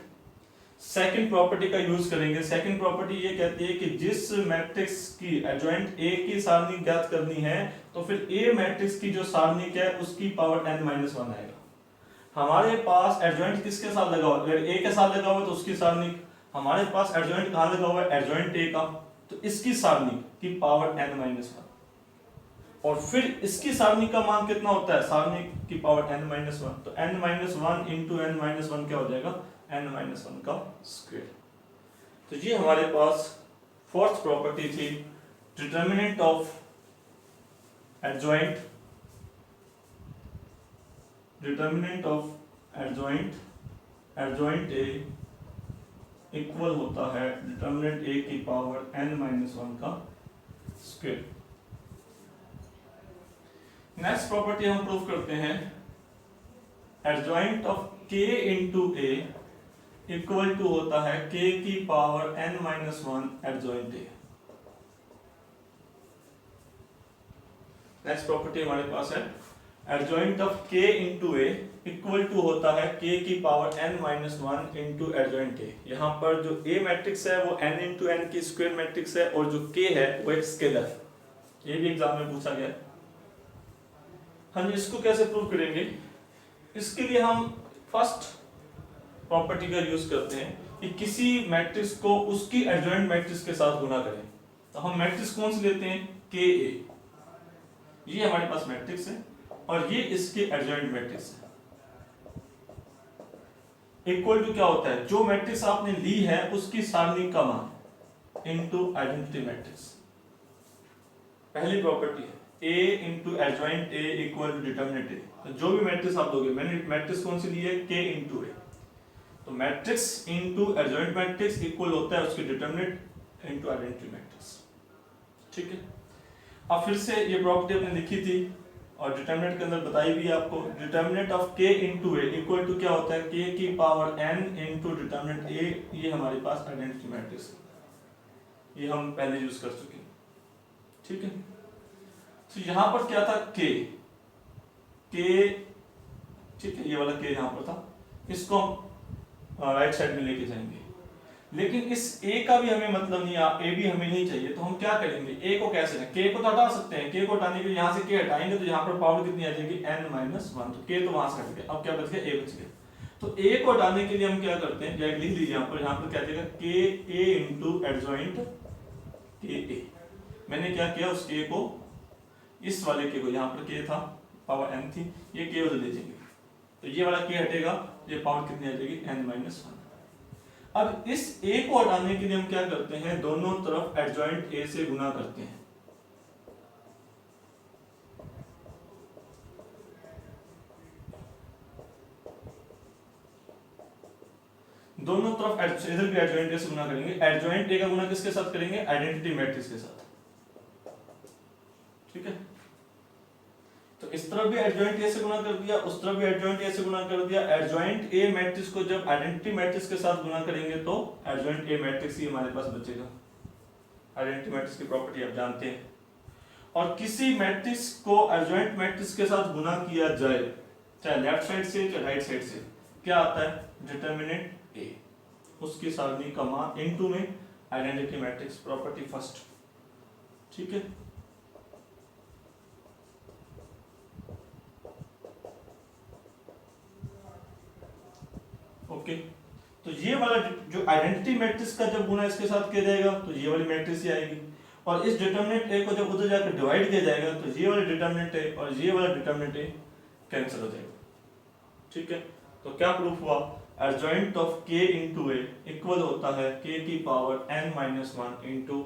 सेकंड प्रॉपर्टी का यूज करेंगे। सेकंड प्रॉपर्टी ये कहती है कि जिस मैट्रिक्स की एडजॉइंट ए की सारणी ज्ञात करनी है, तो फिर ए मैट्रिक्स की जो सारणी है उसकी पावर n-1 आएगा। हमारे पास एडजॉइंट किसके साथ लगा हुआ है, अगर ए के साथ लगा हुआ है तो उसकी सारणी, हमारे पास एडजॉइंट कहां लगा हुआ है, एडजॉइंट ए का, तो इसकी सारणी की पावर n-1। और फिर इसकी सारणी का मान कितना होता है, सारणी की पावर n-1, तो n-1 इंटू n-1 क्या हो जाएगा, n-1 का स्क्वायर। तो ये हमारे पास फोर्थ प्रॉपर्टी थी, determinant of adjoint A equal होता है डिटर्मिनेंट ए की पावर n-1 का स्क्वायर। नेक्स्ट प्रॉपर्टी हम प्रूव करते हैं, adjoint of k into A equal to होता है k की power n-1 adjoint A. Next property हमारे पास है adjoint of k into A equal to होता है k की power n-1 into adjoint A. यहाँ पर जो a मैट्रिक्स है वो n इंटू n की स्क्वायर मैट्रिक्स है, और जो k है वो एक स्केलर है। ये भी एग्जाम में पूछा गया है। हम इसको कैसे प्रूव करेंगे, इसके लिए हम फर्स्ट प्रॉपर्टी का यूज करते हैं कि किसी मैट्रिक्स को उसकी एडजॉइंट मैट्रिक्स के साथ गुना करें। तो हम मैट्रिक्स कौन सी लेते हैं, के ए, ये हमारे पास मैट्रिक्स है और ये इसके एडजॉइंट मैट्रिक्स है। इक्वल टू क्या होता है, जो मैट्रिक्स आपने ली है उसकी सारणी का मान इनटू आइडेंटिटी मैट्रिक्स। पहली प्रॉपर्टी है A into adjoint A equal to determinant A। तो जो भी मैट्रिक्स आप दोगे, मैंने मैट्रिक्स कौन सी ली है, K इंटू A, तो matrix into adjoint matrix equal होता है उसकी डिटर्मिनेंट इंटू आइडेंटिटी मैट्रिक्स। ठीक है, अब फिर से ये प्रॉपर्टी आपने लिखी थी और डिटर्मिनेंट के अंदर बताई भी आपको, determinant of k into A equal to क्या होता है, k की power n into determinant a। ये हमारे पास आइडेंटिटी मैट्रिक्स है, ये हम पहले यूज कर चुके हैं। ठीक है, तो यहां पर क्या था, k, ठीक है, ये वाला k यहां पर था, इसको हम राइट साइड में लेके जाएंगे। लेकिन इस a का भी हमें मतलब नहीं, a भी हमें नहीं चाहिए, तो हम क्या करेंगे, a को कैसे लें, k को तो हटा सकते हैं, k को हटाने के लिए यहाँ से k हटाएंगे तो यहाँ पर पावर कितनी आ जाएगी, n-1, तो k तो वहां से हट गया, अब क्या बच गया, a बच गया। तो a को हटाने के लिए हम क्या करते हैं, लिख लीजिए यहाँ पर क्या देगा, ka इंटू एडजॉइंट ka। मैंने क्या किया, उस k को, इस वाले k को, यहाँ पर k था, पावर n थी, ये k उधर ले जाएंगे, तो ये वाला k हटेगा, ये पावर कितनी आ जाएगी, n-1। अब इस a को हटाने के लिए हम क्या करते हैं, दोनों तरफ एडजॉइंट a से गुना करते हैं। दोनों तरफ इधर भी एडजॉइंट a से गुना करेंगे। एडजॉइंट a का गुना किसके साथ करेंगे, आइडेंटिटी मैट्रिक्स के साथ। ठीक है, तो इस तरफ भी एडजॉइंट a से गुना कर दिया, उस तरफ भी एडजॉइंट a से गुना कर दिया। एडजॉइंट a मैट्रिक्स को जब आइडेंटिटी मैट्रिक्स के साथ गुना करेंगे तो एडजॉइंट a मैट्रिक्स ही हमारे पास बचेगा। आइडेंटिटी मैट्रिक्स की प्रॉपर्टी आप जानते हैं। और किसी मैट्रिक्स को एडजॉइंट मैट्रिक्स के साथ गुना किया जाए, चाहे लेफ्ट साइड से चाहे राइट साइड से, क्या आता है, डिटर्मिनेंट a, उसकी सारणी का मान इनटू में आइडेंटिटी मैट्रिक्स प्रॉपर्टी फर्स्ट। ठीक है, ओके, तो ये वाला जो आइडेंटिटी मैट्रिक्स का जब गुना इसके साथ किया जाएगा तो ये वाली मैट्रिक्स ही आएगी, और इस डिटरमिनेंट a को जब उधर जाकर डिवाइड किया जाएगा तो ये वाला डिटरमिनेंट a और ये वाला डिटरमिनेंट a कैंसिल हो जाएगा। ठीक है, तो क्या प्रूफ हुआ, adjoint of k into a equal होता है k की power n-1 into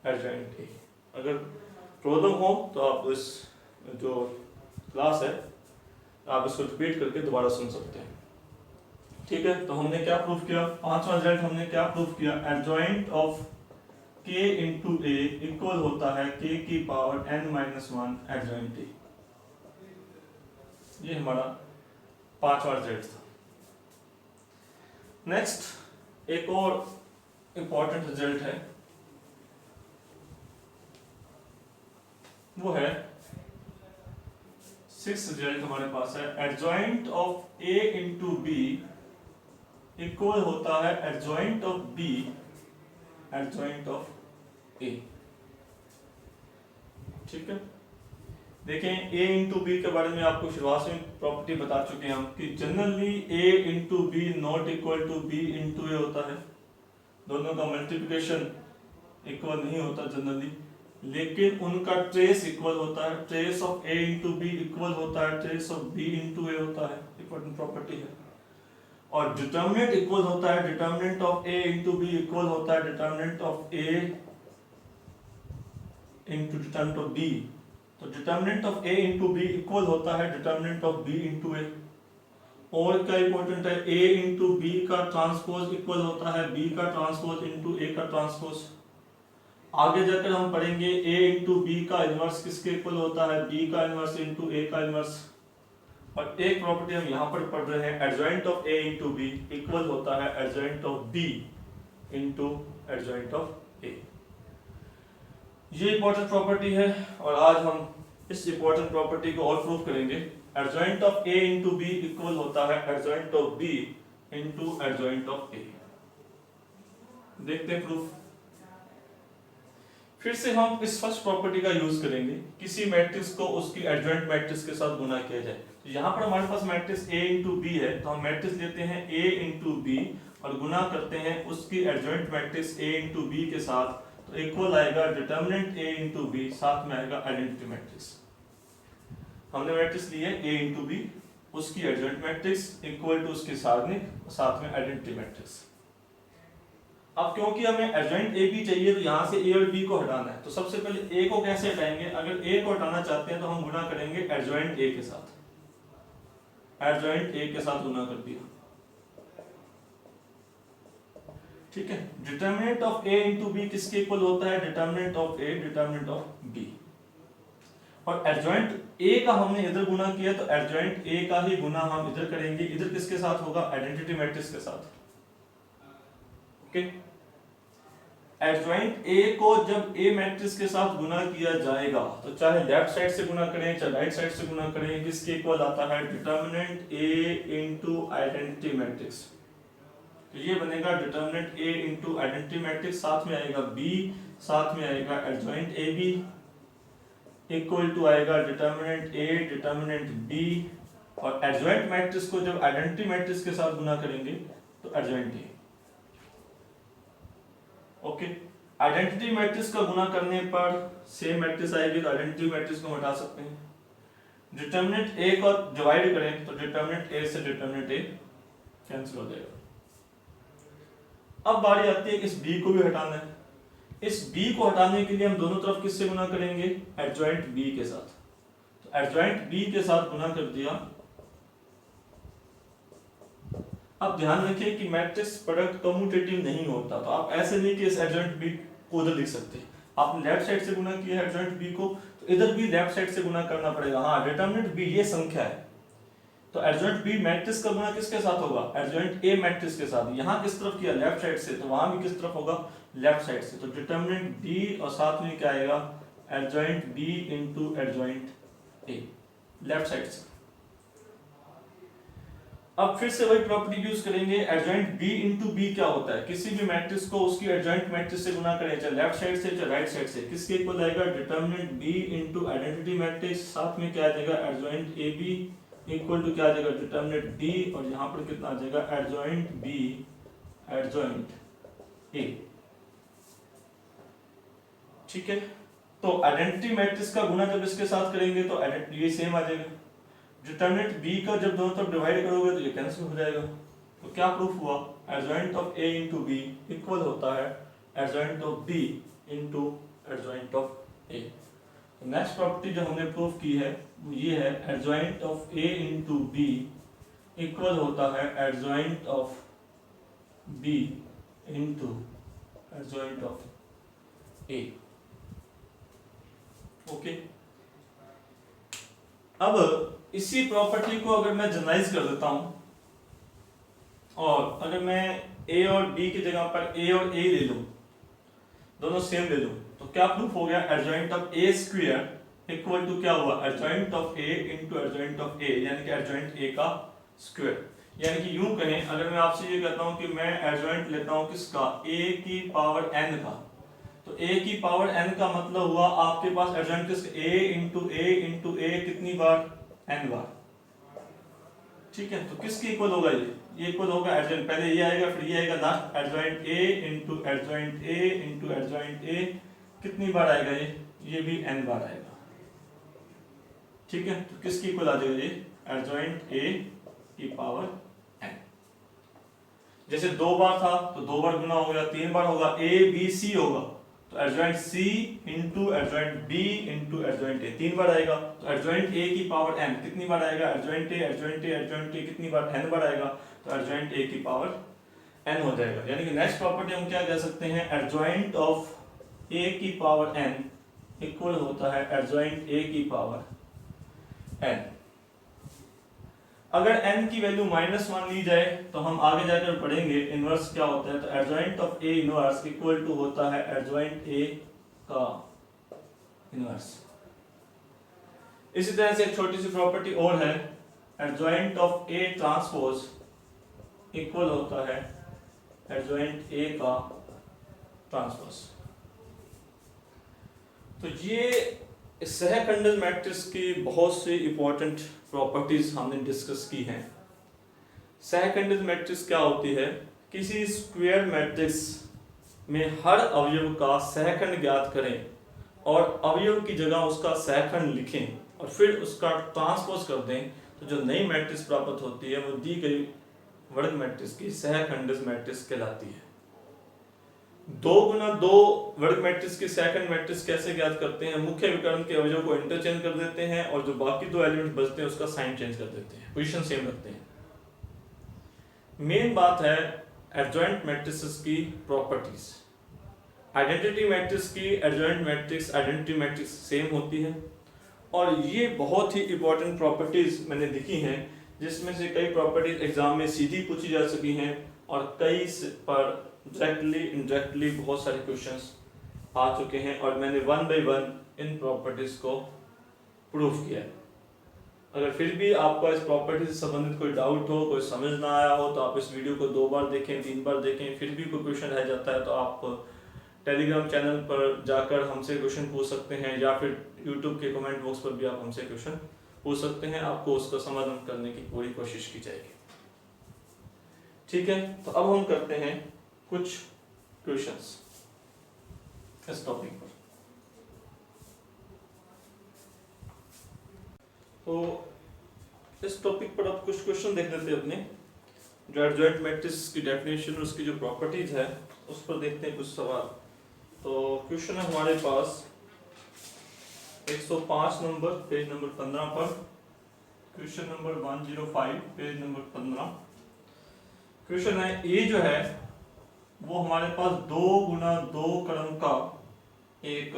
adjoint a। अगर प्रॉब्लम हो तो आप इस जो क्लास है आप इसको रिपीट करके दोबारा सुन सकते हैं। ठीक है, तो हमने क्या प्रूफ किया, पांचवा रिजल्ट हमने क्या प्रूफ किया, adjoint of k into a equal होता है k की पावर n-1 एडजॉइंट a। ये हमारा पांचवा रिजल्ट था। नेक्स्ट एक और इंपॉर्टेंट रिजल्ट है, वो है सिक्स रिजल्ट हमारे पास है, adjoint of a into b equal होता है adjoint of b adjoint of a। ठीक है, देखें a इंटू बी के बारे में आपको शुरुआत में प्रॉपर्टी बता चुके हैं हम कि generally a into B not equal to b into a होता है, दोनों का मल्टीप्लिकेशन इक्वल नहीं होता जनरली, लेकिन उनका ट्रेस इक्वल होता है। Trace of a into B equal होता है trace of b into a होता है, इंपॉर्टेंट प्रॉपर्टी है। और डिटर्मिनेंट इक्वल होता है, determinant of a into B equal होता है determinant of a into determinant of b। तो determinant of a into B equal होता है determinant of b into a। और क्या इंपॉर्टेंट है, a इंटू बी का ट्रांसपोज इक्वल होता है b का ट्रांसपोज इंटू a का ट्रांसपोज। आगे जाकर हम पढ़ेंगे a इंटू बी का इनवर्स किसके इक्वल होता है, b का इनवर्स इंटू a का इनवर्स। और एक प्रॉपर्टी हम यहाँ पर पढ़ रहे हैं, adjoint of a into B equal होता है adjoint of b into adjoint of a। ये इंपॉर्टेंट प्रॉपर्टी है और आज हम इस इंपॉर्टेंट प्रॉपर्टी को और प्रूव करेंगे। Adjoint of a into B equal होता है adjoint of b into adjoint of a। देखते हैं प्रूफ। फिर से हम इस फर्स्ट प्रॉपर्टी का यूज करेंगे, किसी मैट्रिक्स को उसकी एडजॉइंट मैट्रिक्स के साथ गुना किया जाए। तो यहाँ पर हमारे पास मैट्रिक्स a इंटू बी है, तो हम मैट्रिक्स लेते हैं a इंटू बी और गुना करते हैं उसकी adjoint matrix a into B के साथ, तो इक्वल आएगा डिटर्मिनेंट a इंटू बी, साथ में आएगा आइडेंटिटी मैट्रिक्स। हमने मैट्रिक्स लिए a इंटू बी, उसकी एडजॉइंट मैट्रिक्स इक्वल टू उसकी सारणिक, साथ में आइडेंटिटी मैट्रिक्स। अब क्योंकि हमें एडजॉइंट ए बी चाहिए तो यहाँ से ए और बी को हटाना है, तो सबसे पहले ए को कैसे हटाएंगे, अगर ए को हटाना चाहते हैं तो हम गुना करेंगे एडजॉइंट ए के साथ। एडजॉइंट ए के साथ गुना कर दिया, ठीक है। Determinant of A into B किसके इक्वल होता है, determinant of A determinant of B. और एडजॉइंट ए का हमने इधर गुना किया तो एडजॉइंट ए का ही गुना हम इधर करेंगे। इधर किसके साथ होगा? आइडेंटिटी मैट्रिक्स के साथ। ओके, एडजॉइंट ए को जब ए मैट्रिक्स के साथ गुना किया जाएगा तो चाहे लेफ्ट साइड से गुना करें चाहे राइट साइड से गुना करें, किसके इक्वल आता है? Determinant A into identity matrix. तो ये बनेगा determinant A into identity matrix, साथ में आएगा बी, साथ में आएगा adjoint A B, equal to आएगा डिटर्मिनेंट ए डिटर्मिनेंट बी, और एडजॉइंट मैट्रिक्स को जब आइडेंटिटी मैट्रिक्स के साथ गुना करेंगे तो adjoint A. Okay, identity matrix का गुना करने पर सेम मैट्रिक्स आएगी तो आइडेंटिटी मैट्रिक्स को हटा सकते हैं। डिटर्मिनेंट ए को डिवाइड करें तो डिटर्मिनेंट ए से डिटर्मिनेंट ए कैंसिल हो जाएगा। अब बारी आती है इस बी को भी हटाना है। इस बी को हटाने के लिए हम दोनों तरफ किससे गुना करेंगे? एडजॉइंट बी के साथ। तो एडजॉइंट बी के साथ गुना कर दिया। अब ध्यान रखिए कि मैट्रिक्स प्रोडक्ट कम्यूटेटिव नहीं होता, तो आप ऐसे नहीं कि इस एडजॉइंट बी को उधर लिख सकते। आपने लेफ्ट साइड से गुना किया एडजॉइंट बी को, तो इधर भी लेफ्ट साइड से गुना करना पड़ेगा। हाँ, डिटर्मिनेंट बी ये संख्या है, तो एडजॉइंट बी मैट्रिक्स का गुना किसके साथ होगा? एडजॉइंट ए मैट्रिक्स के साथ। यहां किस तरफ किया? लेफ्ट साइड से, तो वहां भी किस तरफ होगा? लेफ्ट साइड से। तो डिटर्मिनेंट बी और साथ में क्या आएगा? Adjoint B into adjoint A, left side से। अब फिर से वही प्रॉपर्टी यूज करेंगे। एडजॉइंट बी इनटू बी क्या होता है? किसी भी मैट्रिक्स को उसकी एडजॉइंट मैट्रिक्स से गुना करें, चाहे लेफ्ट साइड से चाहे राइट साइड से, किसके इक्वल आएगा? Determinant B into identity matrix, साथ में क्या आ जाएगा? Adjoint A B equal to क्या आ जाएगा? डिटर्मिनेंट डी, और यहां पर कितना आ जाएगा? Adjoint B adjoint A. ठीक है, तो आइडेंटिटी मैट्रिक्स का गुना जब इसके साथ करेंगे तो ये सेम आ जाएगा। डिटर्मिनेंट बी का जब दोनों तरफ डिवाइड करोगे तो ये कैंसिल हो जाएगा। तो क्या प्रूफ हुआ? Adjoint of A into B equal होता है adjoint of B into adjoint of A. Next property जो हमने प्रूव की है वो ये है, adjoint of A into B equal होता है adjoint of B into adjoint of A. Okay, अब इसी प्रॉपर्टी को अगर मैं जनरलाइज कर देता हूं, और अगर मैं a और b की जगह पर a और a ले लूं, दोनों सेम ले लूं, तो क्या प्रूफ हो गया? Adjoint of a square equal to क्या हुआ? Adjoint of a into adjoint of a, यानी कि एडजॉइंट a का स्क्वायर। यानी कि यूं कहें, अगर मैं आपसे ये कहता हूं कि मैं एडजॉइंट लेता हूं किसका? a की पावर n का, तो a की पावर n का मतलब हुआ आपके पास एडजॉइंट किसका? a इंटू a कितनी बार? n बार। ठीक है, तो किसके इक्वल होगा? ये इक्वल होगा एडजॉइंट, पहले ये आएगा फिर ये आएगा last, adjoint a into adjoint a into adjoint a कितनी बार आएगा? ये भी n बार आएगा। ठीक है, तो किसके इक्वल आ जाएगा? ये एडजॉइंट a की पावर n। जैसे 2 बार था तो 2 बार गुना हो गया, 3 बार होगा a b c होगा, तो adjoint c into adjoint b into adjoint a 3 बार आएगा। तो एडजॉइंट a की पावर n कितनी बार आएगा? Adjoint a adjoint a adjoint a कितनी बार? n बार आएगा, तो एडजॉइंट a की पावर n हो जाएगा। यानी कि नेक्स्ट प्रॉपर्टी हम क्या कह सकते हैं? एडजॉइंट ऑफ a की पावर n इक्वल होता है एडजॉइंट a की पावर n। अगर n की वैल्यू -1 ली जाए तो हम आगे जाकर पढ़ेंगे इनवर्स क्या होता है। तो adjoint of a inverse equal to होता है एडजॉइंट a का इनवर्स। इसी तरह से एक छोटी सी प्रॉपर्टी और है, adjoint of a transpose equal होता है एडजॉइंट a का ट्रांसपोज। तो ये सहखंडज मैट्रिक्स की बहुत सी इंपॉर्टेंट प्रॉपर्टीज हमने डिस्कस की हैं। सहखंडज मैट्रिक्स क्या होती है? किसी स्क्वायर मैट्रिक्स में हर अवयव का सहखंड ज्ञात करें और अवयव की जगह उसका सहखंड लिखें और फिर उसका ट्रांसपोज कर दें, तो जो नई मैट्रिक्स प्राप्त होती है वो दी गई वर्ग मैट्रिक्स की सहखंडज मैट्रिक्स कहलाती है। 2 गुना 2 वर्ग मैट्रिक्स की सेकंड मैट्रिक्स कैसे ज्ञात करते हैं? मुख्य विकर्ण के अवयव को इंटरचेंज कर देते हैं और जो बाकी 2 एलिमेंट बचते हैं उसका साइन चेंज कर देते हैं, पोजीशन सेम रखते हैं। मेन बात है एडजॉइंट मैट्रिक्स की प्रॉपर्टीज। आइडेंटिटी मैट्रिक्स की adjoint matrix identity matrix same होती है और ये बहुत ही इंपॉर्टेंट प्रॉपर्टीज मैंने लिखी हैं, जिसमें से कई प्रॉपर्टीज एग्जाम में सीधी पूछी जा सकी हैं और कई पर डायरेक्टली इनडायरेक्टली बहुत सारे क्वेश्चंस आ चुके हैं और मैंने one by one in properties को प्रूफ किया है। अगर फिर भी आपका इस प्रॉपर्टी से संबंधित कोई डाउट हो, कोई समझ ना आया हो, तो आप इस वीडियो को 2 बार देखें, 3 बार देखें, फिर भी कोई क्वेश्चन रह जाता है तो आप टेलीग्राम चैनल पर जाकर हमसे क्वेश्चन पूछ सकते हैं या फिर यूट्यूब के कमेंट बॉक्स पर भी आप हमसे क्वेश्चन पूछ सकते हैं। आपको उसका समाधान करने की पूरी कोशिश की जाएगी। ठीक है, तो अब हम करते हैं कुछ क्वेश्चंस इस टॉपिक पर। तो इस टॉपिक पर आप कुछ क्वेश्चन देख लेते हैं अपने, जो एडजॉइंट मैट्रिक्स की डेफिनेशन, उसकी जो प्रॉपर्टीज है उस पर देखते हैं कुछ सवाल। तो क्वेश्चन है हमारे पास 105 नंबर, पेज नंबर 15 पर, question number 105 page number 15। Question है ए जो है वो हमारे पास 2 गुना 2 क्रम का एक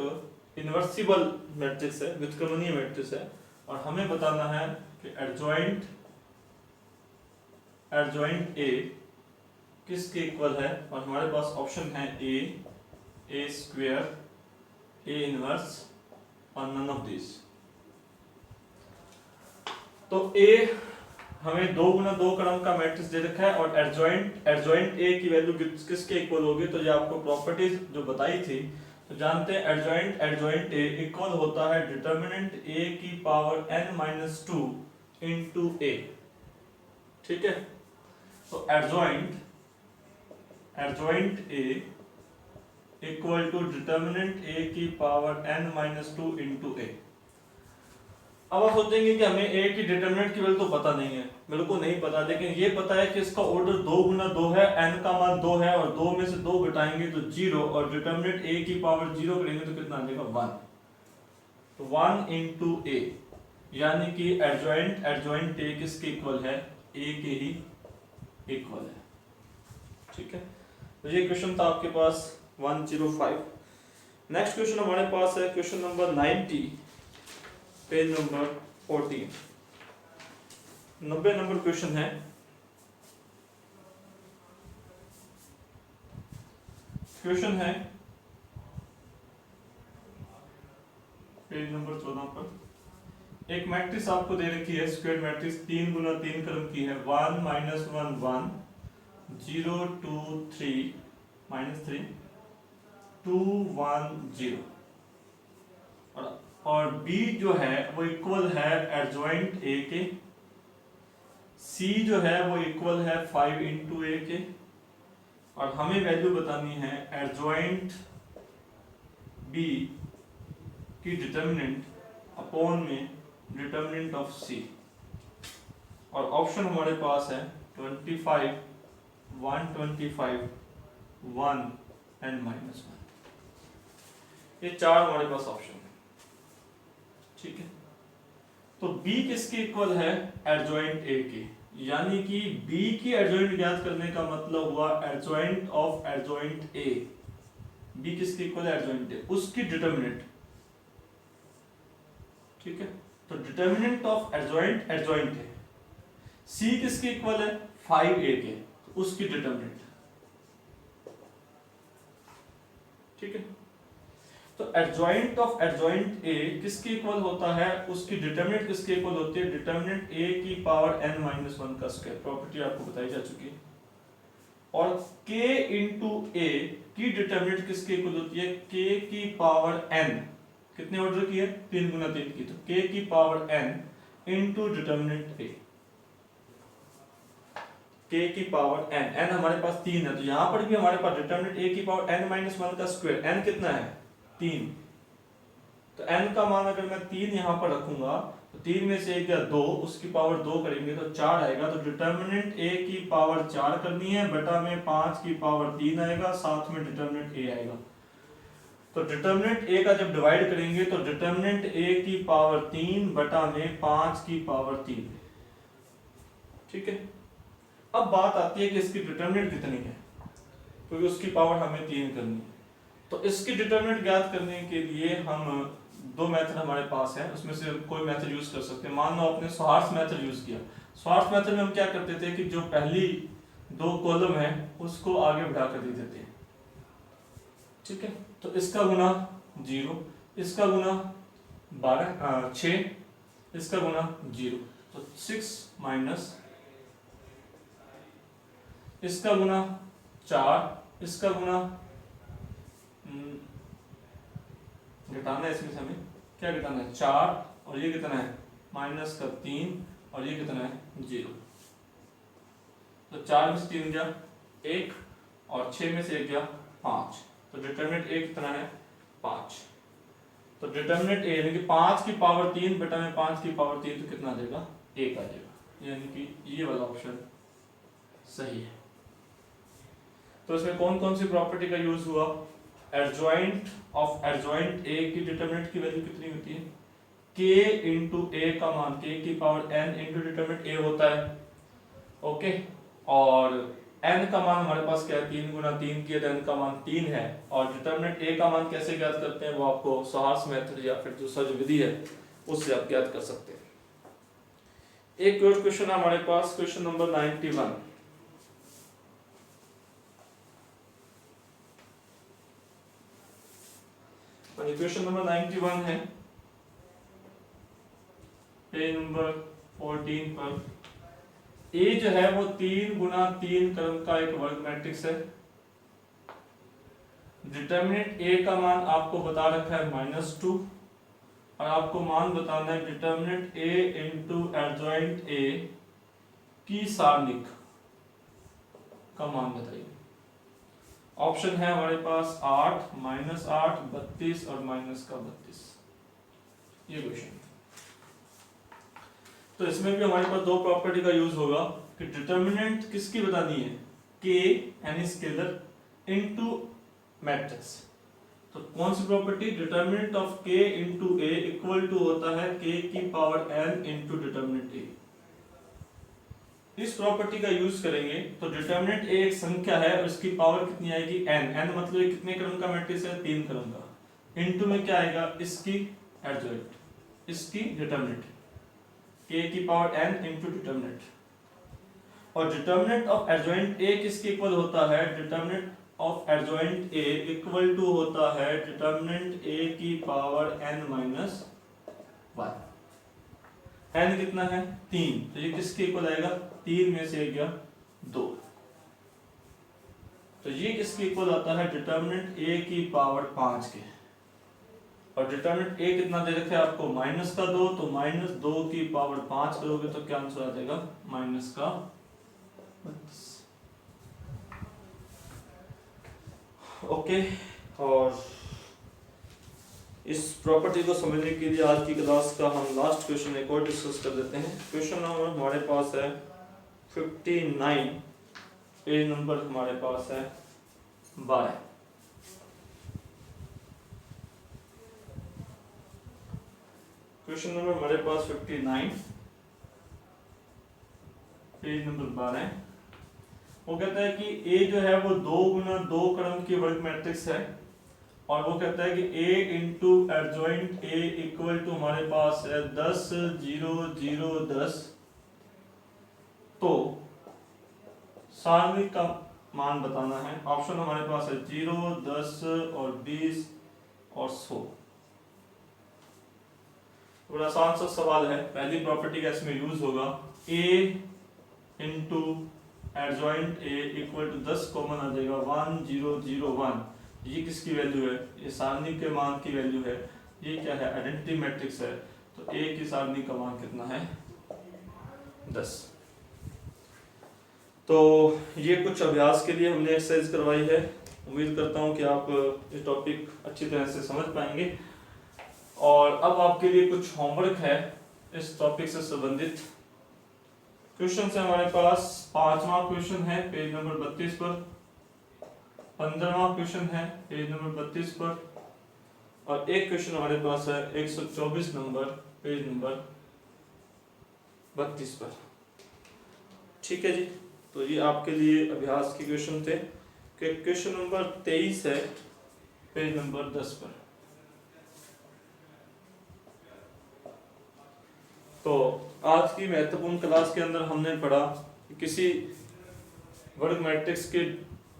इनवर्सिबल मैट्रिक्स है, व्युत्क्रमणीय मैट्रिक्स है, और हमें बताना है कि एडजॉइंट ए किसके इक्वल है। और हमारे पास ऑप्शन है ए स्क्वायर, ए इनवर्स और नन ऑफ दिस। तो ए हमें 2 गुना 2 क्रम का मैट्रिक्स दे रखा है और एडजॉइंट ए की वैल्यू किसके इक्वल होगी। तो ये आपको प्रॉपर्टीज जो बताई थी, तो जानते हैं एडजॉइंट ए इक्वल होता है डिटर्मिनेंट ए की पावर n-2 इंटू ए। ठीक है, तो adjoint A equal to determinant A की पावर n-2 इंटू ए। अब आप सोचेंगे कि हमें ए की डिटर्मिनेंट की वैल्यू तो पता नहीं है, मेरे को नहीं पता, लेकिन ये पता है कि इसका ऑर्डर 2 गुना 2 है, n का मान 2 है और 2 में से 2 घटाएंगे तो 0 और डिटर्मिनेंट a की पावर 0 करेंगे तो कितना आ जाएगा 1। तो 1 इंटू ए, यानी कि एडजॉइंट ए किसके इक्वल है, a के ही इक्वल है। ठीक है, तो ये क्वेश्चन था आपके पास 105। नेक्स्ट क्वेश्चन हमारे पास है question number 90 page number 14। 90 number question है। क्वेश्चन है पेज नंबर 14 पर, एक मैट्रिक्स आपको दे रखी है, स्क्वायर मैट्रिक्स 3 गुना 3 क्रम की है, 1 -1 1 0 2 3 -3 2 1 0 और B जो है वो इक्वल है एडजॉइंट A के, C जो है वो इक्वल है 5 इंटू ए के, और हमें वैल्यू बतानी है एडजॉइंट B की डिटर्मिनेंट अपॉन में डिटर्मिनेंट ऑफ C। और ऑप्शन हमारे पास है 25 125 1 एंड -1। ये 4 हमारे पास ऑप्शन है। ठीक है, तो B किसके इक्वल है, एडजॉइंट A के, यानी कि B की एडजॉइंट ज्ञात करने का मतलब हुआ adjoint of adjoint A। B किसके इक्वल है, एडजॉइंट A, उसकी डिटर्मिनेंट। ठीक है, तो डिटर्मिनेंट ऑफ एडजॉइंट है। C किसके इक्वल है, 5A के, तो उसकी डिटर्मिनेंट। ठीक है, तो एडजॉइंट ऑफ एडजॉइंट A किसके इक्वल होता है, उसकी डिटर्मिनेंट किसके इक्वल होती है, डिटर्मिनेंट A की पावर n-1 का स्क्वायर। प्रॉपर्टी आपको बताई जा चुकी है। और K इंटू A की डिटर्मिनेंट किसके इक्वल होती है, K की पावर n, कितने ऑर्डर की है, 3 गुना 3 की, तो K की power n into determinant A, K की पावर n हमारे पास 3 है, तो यहां पर भी हमारे पास डिटर्मिनेंट A की पावर n-1 का स्क्वायर, n कितना है 3, तो n का मान अगर मैं 3 यहां पर रखूंगा तो 3 में से 1 या 2, उसकी पावर 2 करेंगे तो 4 आएगा। तो डिटर्मिनेंट A की पावर 4 करनी है, बटा में 5 की पावर 3 आएगा, साथ में डिटर्मिनेंट A आएगा। तो डिटर्मिनेंट A का जब डिवाइड करेंगे तो डिटर्मिनेंट A की पावर 3 बटा में 5 की पावर 3। ठीक है, अब बात आती है कि इसकी डिटर्मिनेंट कितनी है, क्योंकि उसकी पावर हमें 3 करनी है। तो इसकी डिटर्मिनेंट ज्ञात करने के लिए हम दो मेथड हमारे पास है, उसमें से कोई मेथड यूज कर सकते हैं। मान लो आपने स्वार्ट्स मेथड यूज किया। स्वार्ट्स मेथड में हम क्या करते थे कि जो पहली दो कॉलम है उसको आगे बढ़ा कर दे देते हैं, ठीक है। तो इसका गुना 0, इसका गुना 6, इसका गुना 0, तो 6 माइनस इसका गुना 4, इसका गुना घटाना है, इसमें से हमें क्या घटाना है 4, और ये कितना है माइनस का 3, और ये कितना है 0। तो 4 में से 3 गया 1, और 6 में से 1 गया 5, तो डिटरमिनेंट A कितना है 5। तो डिटरमिनेंट A यानी कि 5 की पावर 3 बटा में 5 की पावर 3, तो कितना आ जाएगा 1 आ जाएगा, यानी कि ये वाला ऑप्शन सही है। तो इसमें कौन कौन सी प्रॉपर्टी का यूज हुआ? एडजॉइंट ऑफ एडजॉइंट A की डिटरमिनेंट की वैल्यू कितनी होती है? K इंटू A का मान K की power N into determinant A होता है, ओके। और N का मान हमारे पास क्या है 3 गुना 3 किया, N का मान 3 है। और डिटरमिनेंट A का मान कैसे ज्ञात करते हैं वो आपको स्वार्ट्स मेथड या फिर दूसरा जो विधि है उससे आप ज्ञात कर सकते हैं। एक और क्वेश्चन है हमारे पास, क्वेश्चन नंबर 91। क्वेश्चन नंबर 91 है पेज नंबर 14 पर। A जो है वो 3 गुना 3 क्रम का एक वर्ग मैट्रिक्स है। डिटरमिनेंट A का मान आपको बता रखा है -2, और आपको मान बताना है determinant A into adjoint A की सारणिक का मान बताइए। ऑप्शन है हमारे पास 8, -8, 32 और -32। ये क्वेश्चन, तो इसमें भी हमारे पास दो प्रॉपर्टी का यूज होगा कि डिटरमिनेंट किसकी बतानी है, K यानी स्केलर इनटू मैट्रिक्स। तो कौन सी property? Determinant of K into A equal to होता है K की power N into determinant A। इस प्रॉपर्टी का यूज करेंगे तो डिटरमिनेंट A एक संख्या है और इसकी पावर कितनी आएगी N। N मतलब ये कितने क्रम का मैट्रिक्स है 3 क्रम का। इनटू में क्या आएगा इसकी एडजॉइंट, इसकी डिटरमिनेंट K की पावर N इंटू डिटरमिनेंट। और डिटरमिनेंट ऑफ एडजॉइंट A किसके इक्वल होता है? Determinant of adjoint A equal to होता है डिटरमिनेंट A की पावर N माइनस 1। N कितना है 3, तो ये किसके इक्वल आएगा? 3 में से गया 2, तो ये किसके इक्वल आता है? डिटरमिनेंट A की पावर 5 के। और डिटरमिनेंट A कितना दे रखा है आपको? -2, तो -2 की पावर 5 करोगे तो क्या आंसर आ जाएगा? -32। ओके, और इस प्रॉपर्टी को समझने के लिए आज की क्लास का हम लास्ट क्वेश्चन एक और डिस्कस कर देते हैं। क्वेश्चन नंबर हमारे पास है 59, पेज नंबर हमारे पास है 12। क्वेश्चन नंबर हमारे पास 59, पेज नंबर 12। वो कहता है कि A जो है वो 2 गुना 2 क्रम की वर्ग मैट्रिक्स है, और वो कहता है कि A into adjoint A equal to हमारे पास है 10, 0, 0, 10। तो सारणिक का मान बताना है। ऑप्शन हमारे पास है 0, 10 और 20 और 100। बड़ा आसान सा सवाल है। पहली प्रॉपर्टी का इसमें यूज होगा, A into adjoint A equal to 10 common आ जाएगा 1, 0, 0, 1। ये किसकी वैल्यू है? ये सारणी के मान की वैल्यू है। ये क्या है? आइडेंटिटी मैट्रिक्स है। तो A की सारणी का मान कितना है? 10। तो ये कुछ अभ्यास के लिए हमने एक्सरसाइज करवाई है। उम्मीद करता हूँ कि आप ये टॉपिक अच्छी तरह से समझ पाएंगे। और अब आपके लिए कुछ होमवर्क है इस टॉपिक से संबंधित। क्वेश्चन है हमारे पास, 5वां क्वेश्चन है पेज नंबर 32 पर, 15वां क्वेश्चन है पेज नंबर 32 पर, और एक क्वेश्चन हमारे पास है 124 नंबर पेज नंबर 32 पर। ठीक है जी, तो ये आपके लिए अभ्यास के क्वेश्चन थे। क्वेश्चन नंबर 23 है पेज नंबर 10 पर। तो आज की महत्वपूर्ण क्लास के अंदर हमने पढ़ा कि किसी वर्ग मैट्रिक्स के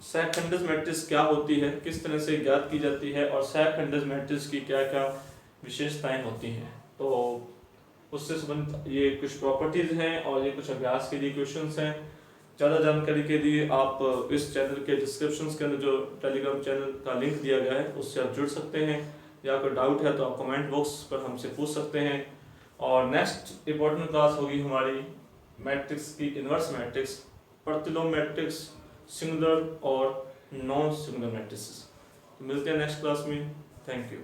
सैकंडस मैट्रिक्स क्या होती है, किस तरह से ज्ञात की जाती है और सैकंडस मैट्रिक्स की क्या क्या विशेषताएं होती हैं। तो उससे संबंधित ये कुछ प्रॉपर्टीज हैं और ये कुछ अभ्यास के लिए क्वेश्चंस हैं। ज़्यादा जानकारी के लिए आप इस चैनल के डिस्क्रिप्शन के अंदर जो टेलीग्राम चैनल का लिंक दिया गया है उससे आप जुड़ सकते हैं, या कोई डाउट है तो आप कमेंट बॉक्स पर हमसे पूछ सकते हैं। और नेक्स्ट इंपॉर्टेंट क्लास होगी हमारी मैट्रिक्स की इन्वर्स मैट्रिक्स, प्रतिलोम मैट्रिक्स, सिंगुलर और नॉन सिंगुलर मैट्रिक्स। तो मिलते हैं नेक्स्ट क्लास में। Thank you.